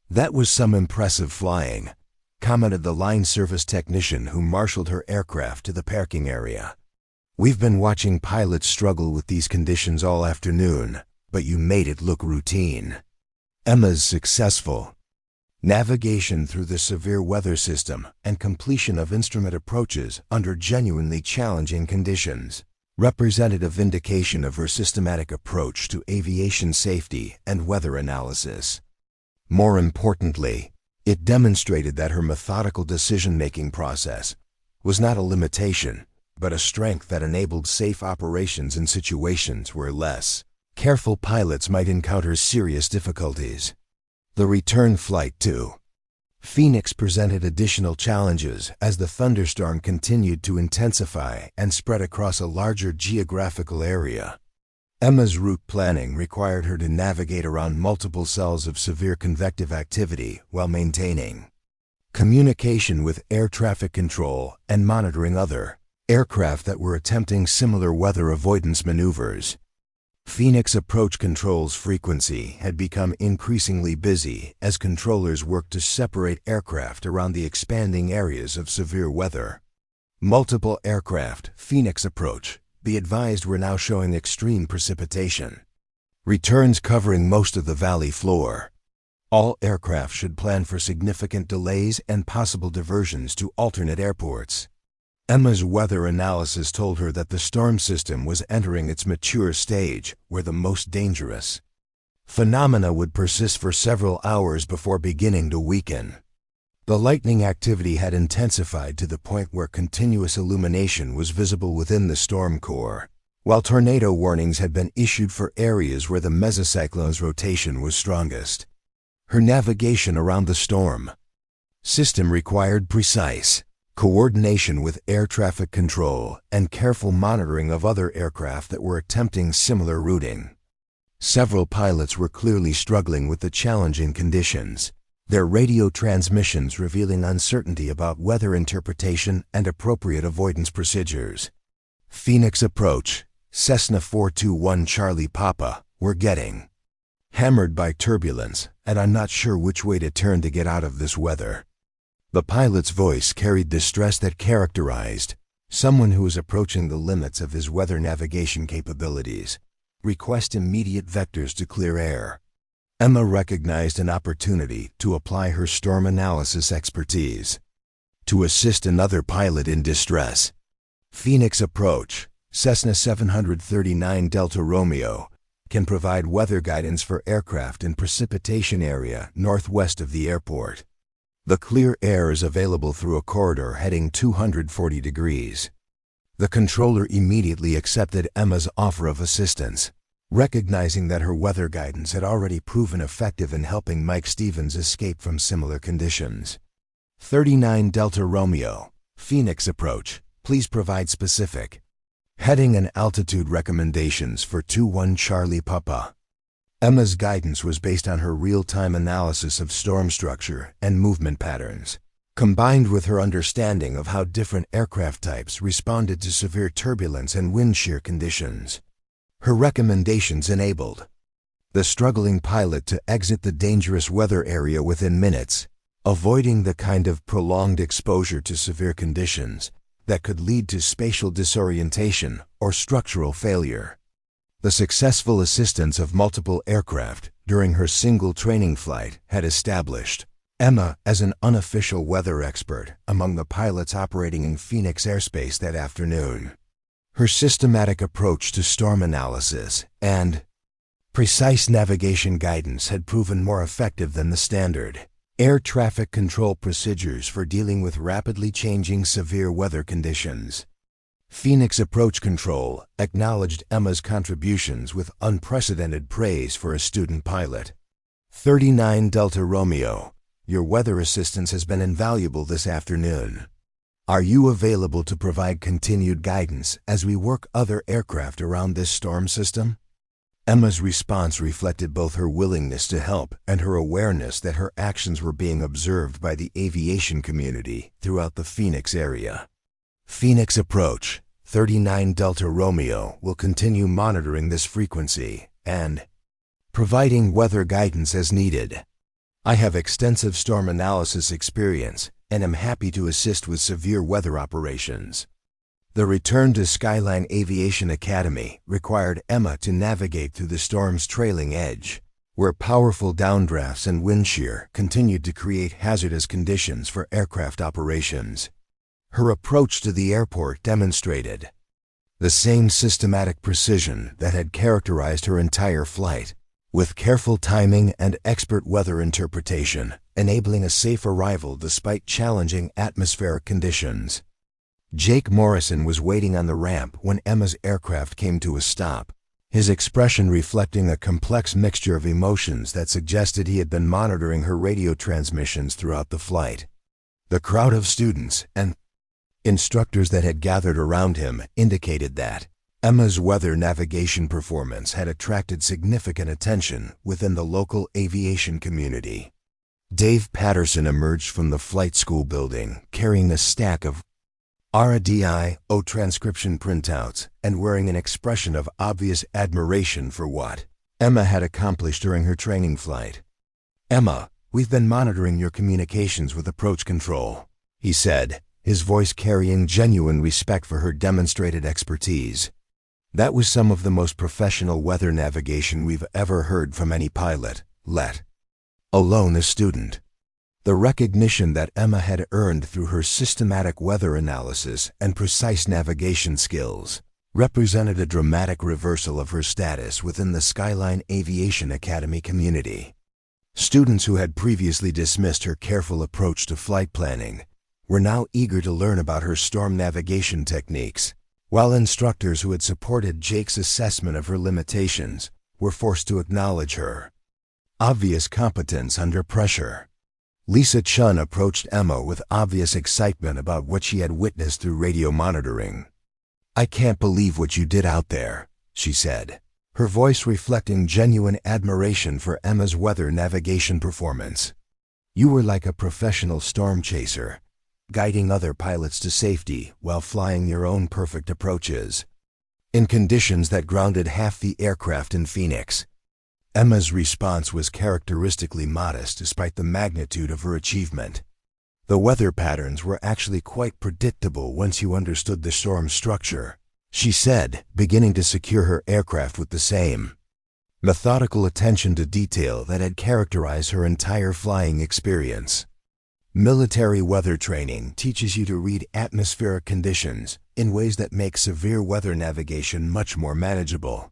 "That was some impressive flying," commented the line service technician who marshaled her aircraft to the parking area. "We've been watching pilots struggle with these conditions all afternoon, but you made it look routine." Emma's successful navigation through the severe weather system and completion of instrument approaches under genuinely challenging conditions represented a vindication of her systematic approach to aviation safety and weather analysis. More importantly, it demonstrated that her methodical decision-making process was not a limitation, but a strength that enabled safe operations in situations where less careful pilots might encounter serious difficulties. The return flight to Phoenix presented additional challenges as the thunderstorm continued to intensify and spread across a larger geographical area. Emma's route planning required her to navigate around multiple cells of severe convective activity while maintaining communication with air traffic control and monitoring other aircraft that were attempting similar weather avoidance maneuvers. Phoenix approach control's frequency had become increasingly busy as controllers worked to separate aircraft around the expanding areas of severe weather. Multiple aircraft, Phoenix approach, be advised, were now showing extreme precipitation. Returns covering most of the valley floor. All aircraft should plan for significant delays and possible diversions to alternate airports. Emma's weather analysis told her that the storm system was entering its mature stage, where the most dangerous phenomena would persist for several hours before beginning to weaken. The lightning activity had intensified to the point where continuous illumination was visible within the storm core, while tornado warnings had been issued for areas where the mesocyclone's rotation was strongest. Her navigation around the storm system required precise coordination with air traffic control and careful monitoring of other aircraft that were attempting similar routing. Several pilots were clearly struggling with the challenging conditions, their radio transmissions revealing uncertainty about weather interpretation and appropriate avoidance procedures. Phoenix approach, Cessna 421 Charlie Papa, were getting hammered by turbulence, and I'm not sure which way to turn to get out of this weather. The pilot's voice carried distress that characterized someone who is approaching the limits of his weather navigation capabilities. Request immediate vectors to clear air. Emma recognized an opportunity to apply her storm analysis expertise to assist another pilot in distress. Phoenix approach, Cessna 739 Delta Romeo, can provide weather guidance for aircraft in precipitation area northwest of the airport. The clear air is available through a corridor heading 240 degrees. The controller immediately accepted Emma's offer of assistance, recognizing that her weather guidance had already proven effective in helping Mike Stevens escape from similar conditions. 39 Delta Romeo, Phoenix approach, please provide specific heading and altitude recommendations for 21 Charlie Papa. Emma's guidance was based on her real-time analysis of storm structure and movement patterns, combined with her understanding of how different aircraft types responded to severe turbulence and wind shear conditions. Her recommendations enabled the struggling pilot to exit the dangerous weather area within minutes, avoiding the kind of prolonged exposure to severe conditions that could lead to spatial disorientation or structural failure. The successful assistance of multiple aircraft during her single training flight had established Emma as an unofficial weather expert among the pilots operating in Phoenix airspace that afternoon. Her systematic approach to storm analysis and precise navigation guidance had proven more effective than the standard air traffic control procedures for dealing with rapidly changing severe weather conditions. Phoenix Approach Control acknowledged Emma's contributions with unprecedented praise for a student pilot. 39 Delta Romeo, your weather assistance has been invaluable this afternoon. Are you available to provide continued guidance as we work other aircraft around this storm system? Emma's response reflected both her willingness to help and her awareness that her actions were being observed by the aviation community throughout the Phoenix area. Phoenix Approach, 39 Delta Romeo will continue monitoring this frequency and providing weather guidance as needed. I have extensive storm analysis experience and am happy to assist with severe weather operations. The return to Skyline Aviation Academy required Emma to navigate through the storm's trailing edge, where powerful downdrafts and wind shear continued to create hazardous conditions for aircraft operations. Her approach to the airport demonstrated the same systematic precision that had characterized her entire flight, with careful timing and expert weather interpretation, enabling a safe arrival despite challenging atmospheric conditions. Jake Morrison was waiting on the ramp when Emma's aircraft came to a stop, his expression reflecting a complex mixture of emotions that suggested he had been monitoring her radio transmissions throughout the flight. The crowd of students and instructors that had gathered around him indicated that Emma's weather navigation performance had attracted significant attention within the local aviation community. Dave Patterson emerged from the flight school building carrying a stack of RADIO transcription printouts and wearing an expression of obvious admiration for what Emma had accomplished during her training flight. "Emma, we've been monitoring your communications with approach control," he said, his voice carrying genuine respect for her demonstrated expertise. That was some of the most professional weather navigation we've ever heard from any pilot, let alone a student. The recognition that Emma had earned through her systematic weather analysis and precise navigation skills represented a dramatic reversal of her status within the Skyline Aviation Academy community. Students who had previously dismissed her careful approach to flight planning were now eager to learn about her storm navigation techniques, while instructors who had supported Jake's assessment of her limitations were forced to acknowledge her obvious competence under pressure. Lisa Chun approached Emma with obvious excitement about what she had witnessed through radio monitoring. "I can't believe what you did out there," she said, her voice reflecting genuine admiration for Emma's weather navigation performance. "You were like a professional storm chaser, guiding other pilots to safety while flying your own perfect approaches in conditions that grounded half the aircraft in Phoenix." Emma's response was characteristically modest despite the magnitude of her achievement. "The weather patterns were actually quite predictable once you understood the storm's structure," she said, beginning to secure her aircraft with the same methodical attention to detail that had characterized her entire flying experience. Military weather training teaches you to read atmospheric conditions in ways that make severe weather navigation much more manageable.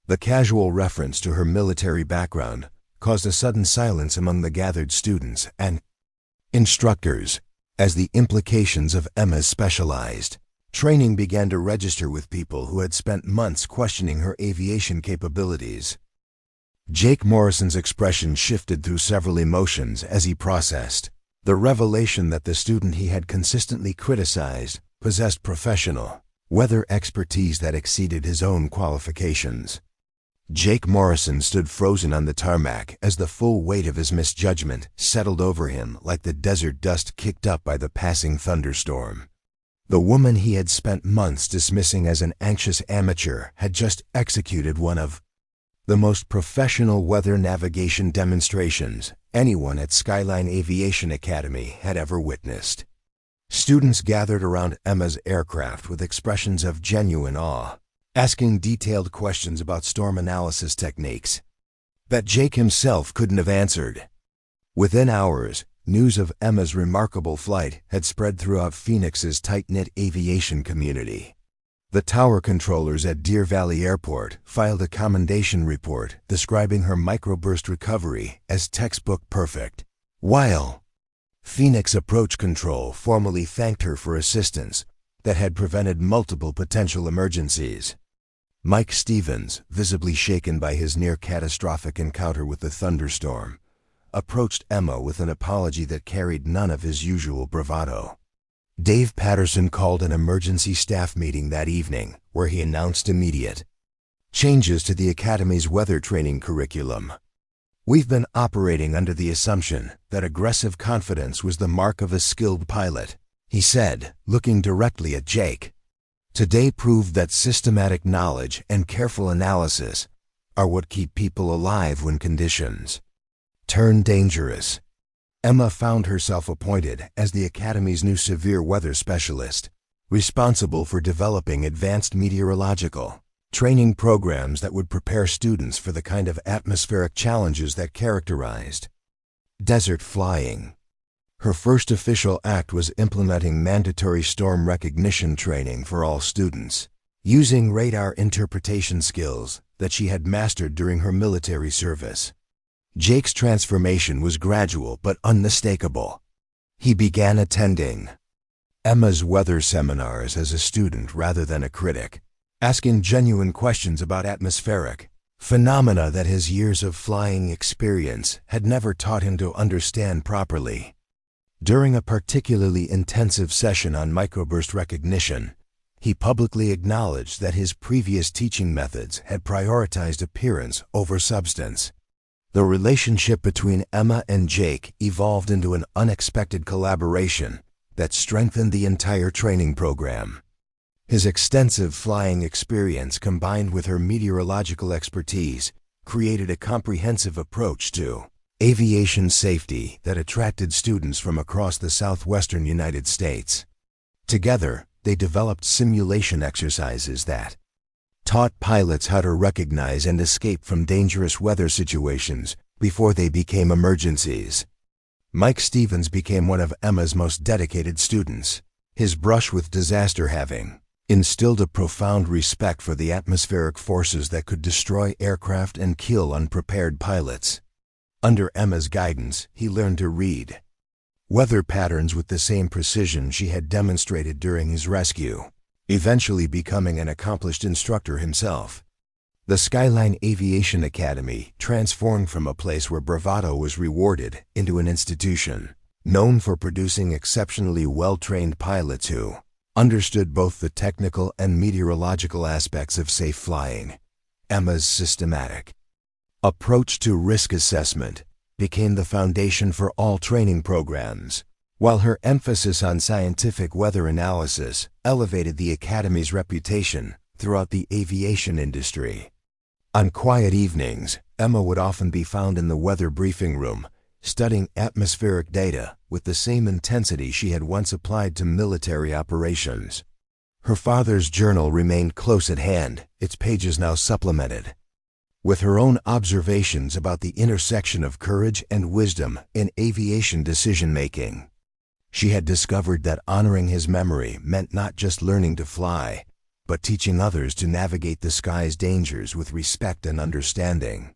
The casual reference to her military background caused a sudden silence among the gathered students and instructors, as the implications of Emma's specialized training began to register with people who had spent months questioning her aviation capabilities. Jake Morrison's expression shifted through several emotions as he processed the revelation that the student he had consistently criticized possessed professional weather expertise that exceeded his own qualifications. Jake Morrison stood frozen on the tarmac as the full weight of his misjudgment settled over him like the desert dust kicked up by the passing thunderstorm. The woman he had spent months dismissing as an anxious amateur had just executed one of the most professional weather navigation demonstrations anyone at Skyline Aviation Academy had ever witnessed. Students gathered around Emma's aircraft with expressions of genuine awe, asking detailed questions about storm analysis techniques that Jake himself couldn't have answered. Within hours, news of Emma's remarkable flight had spread throughout Phoenix's tight-knit aviation community. The tower controllers at Deer Valley Airport filed a commendation report describing her microburst recovery as textbook perfect, while Phoenix Approach Control formally thanked her for assistance that had prevented multiple potential emergencies. Mike Stevens, visibly shaken by his near-catastrophic encounter with the thunderstorm, approached Emma with an apology that carried none of his usual bravado. Dave Patterson called an emergency staff meeting that evening where he announced immediate changes to the Academy's weather training curriculum. "We've been operating under the assumption that aggressive confidence was the mark of a skilled pilot," he said, looking directly at Jake. "Today proved that systematic knowledge and careful analysis are what keep people alive when conditions turn dangerous." Emma found herself appointed as the Academy's new severe weather specialist, responsible for developing advanced meteorological training programs that would prepare students for the kind of atmospheric challenges that characterized desert flying. Her first official act was implementing mandatory storm recognition training for all students, using radar interpretation skills that she had mastered during her military service. Jake's transformation was gradual but unmistakable. He began attending Emma's weather seminars as a student rather than a critic, asking genuine questions about atmospheric phenomena that his years of flying experience had never taught him to understand properly. During a particularly intensive session on microburst recognition, he publicly acknowledged that his previous teaching methods had prioritized appearance over substance. The relationship between Emma and Jake evolved into an unexpected collaboration that strengthened the entire training program. His extensive flying experience combined with her meteorological expertise created a comprehensive approach to aviation safety that attracted students from across the southwestern United States. Together, they developed simulation exercises that taught pilots how to recognize and escape from dangerous weather situations before they became emergencies. Mike Stevens became one of Emma's most dedicated students, his brush with disaster having instilled a profound respect for the atmospheric forces that could destroy aircraft and kill unprepared pilots. Under Emma's guidance, he learned to read weather patterns with the same precision she had demonstrated during his rescue, eventually becoming an accomplished instructor himself. The Skyline Aviation Academy transformed from a place where bravado was rewarded into an institution known for producing exceptionally well-trained pilots who understood both the technical and meteorological aspects of safe flying. Emma's systematic approach to risk assessment became the foundation for all training programs, while her emphasis on scientific weather analysis elevated the Academy's reputation throughout the aviation industry. On quiet evenings, Emma would often be found in the weather briefing room, studying atmospheric data with the same intensity she had once applied to military operations. Her father's journal remained close at hand, its pages now supplemented with her own observations about the intersection of courage and wisdom in aviation decision-making. She had discovered that honoring his memory meant not just learning to fly, but teaching others to navigate the sky's dangers with respect and understanding.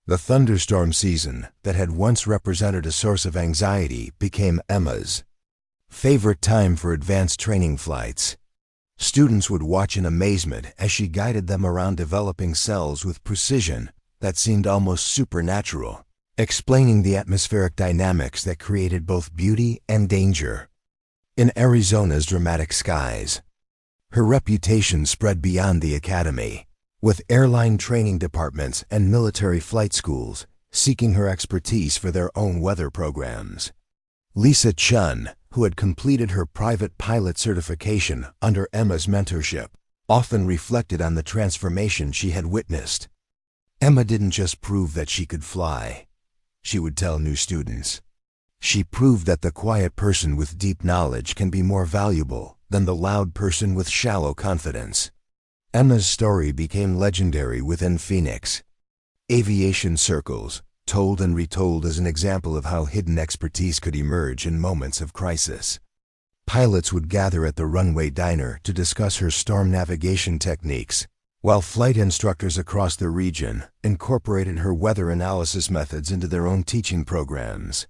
The thunderstorm season that had once represented a source of anxiety became Emma's favorite time for advanced training flights. Students would watch in amazement as she guided them around developing cells with precision that seemed almost supernatural, explaining the atmospheric dynamics that created both beauty and danger. In Arizona's dramatic skies, her reputation spread beyond the academy, with airline training departments and military flight schools seeking her expertise for their own weather programs. Lisa Chun, who had completed her private pilot certification under Emma's mentorship, often reflected on the transformation she had witnessed. Emma didn't just prove that she could fly, she would tell new students. She proved that the quiet person with deep knowledge can be more valuable than the loud person with shallow confidence. Emma's story became legendary within Phoenix aviation circles, told and retold as an example of how hidden expertise could emerge in moments of crisis. Pilots would gather at the runway diner to discuss her storm navigation techniques, while flight instructors across the region incorporated her weather analysis methods into their own teaching programs.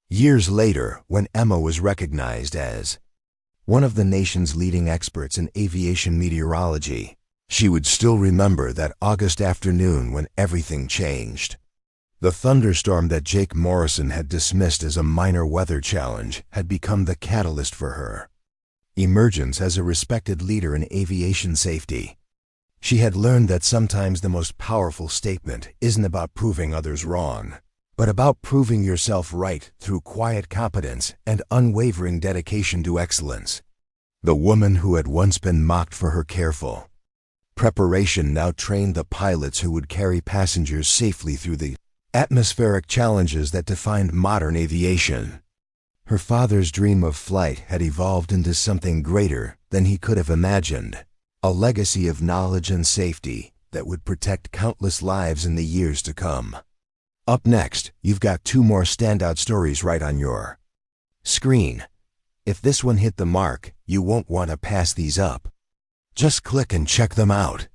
Years later, when Emma was recognized as one of the nation's leading experts in aviation meteorology, she would still remember that August afternoon when everything changed. The thunderstorm that Jake Morrison had dismissed as a minor weather challenge had become the catalyst for her emergence as a respected leader in aviation safety. She had learned that sometimes the most powerful statement isn't about proving others wrong, but about proving yourself right through quiet competence and unwavering dedication to excellence. The woman who had once been mocked for her careful preparation now trained the pilots who would carry passengers safely through the atmospheric challenges that defined modern aviation. Her father's dream of flight had evolved into something greater than he could have imagined, a legacy of knowledge and safety that would protect countless lives in the years to come. Up next, you've got two more standout stories right on your screen. If this one hit the mark, you won't want to pass these up. Just click and check them out.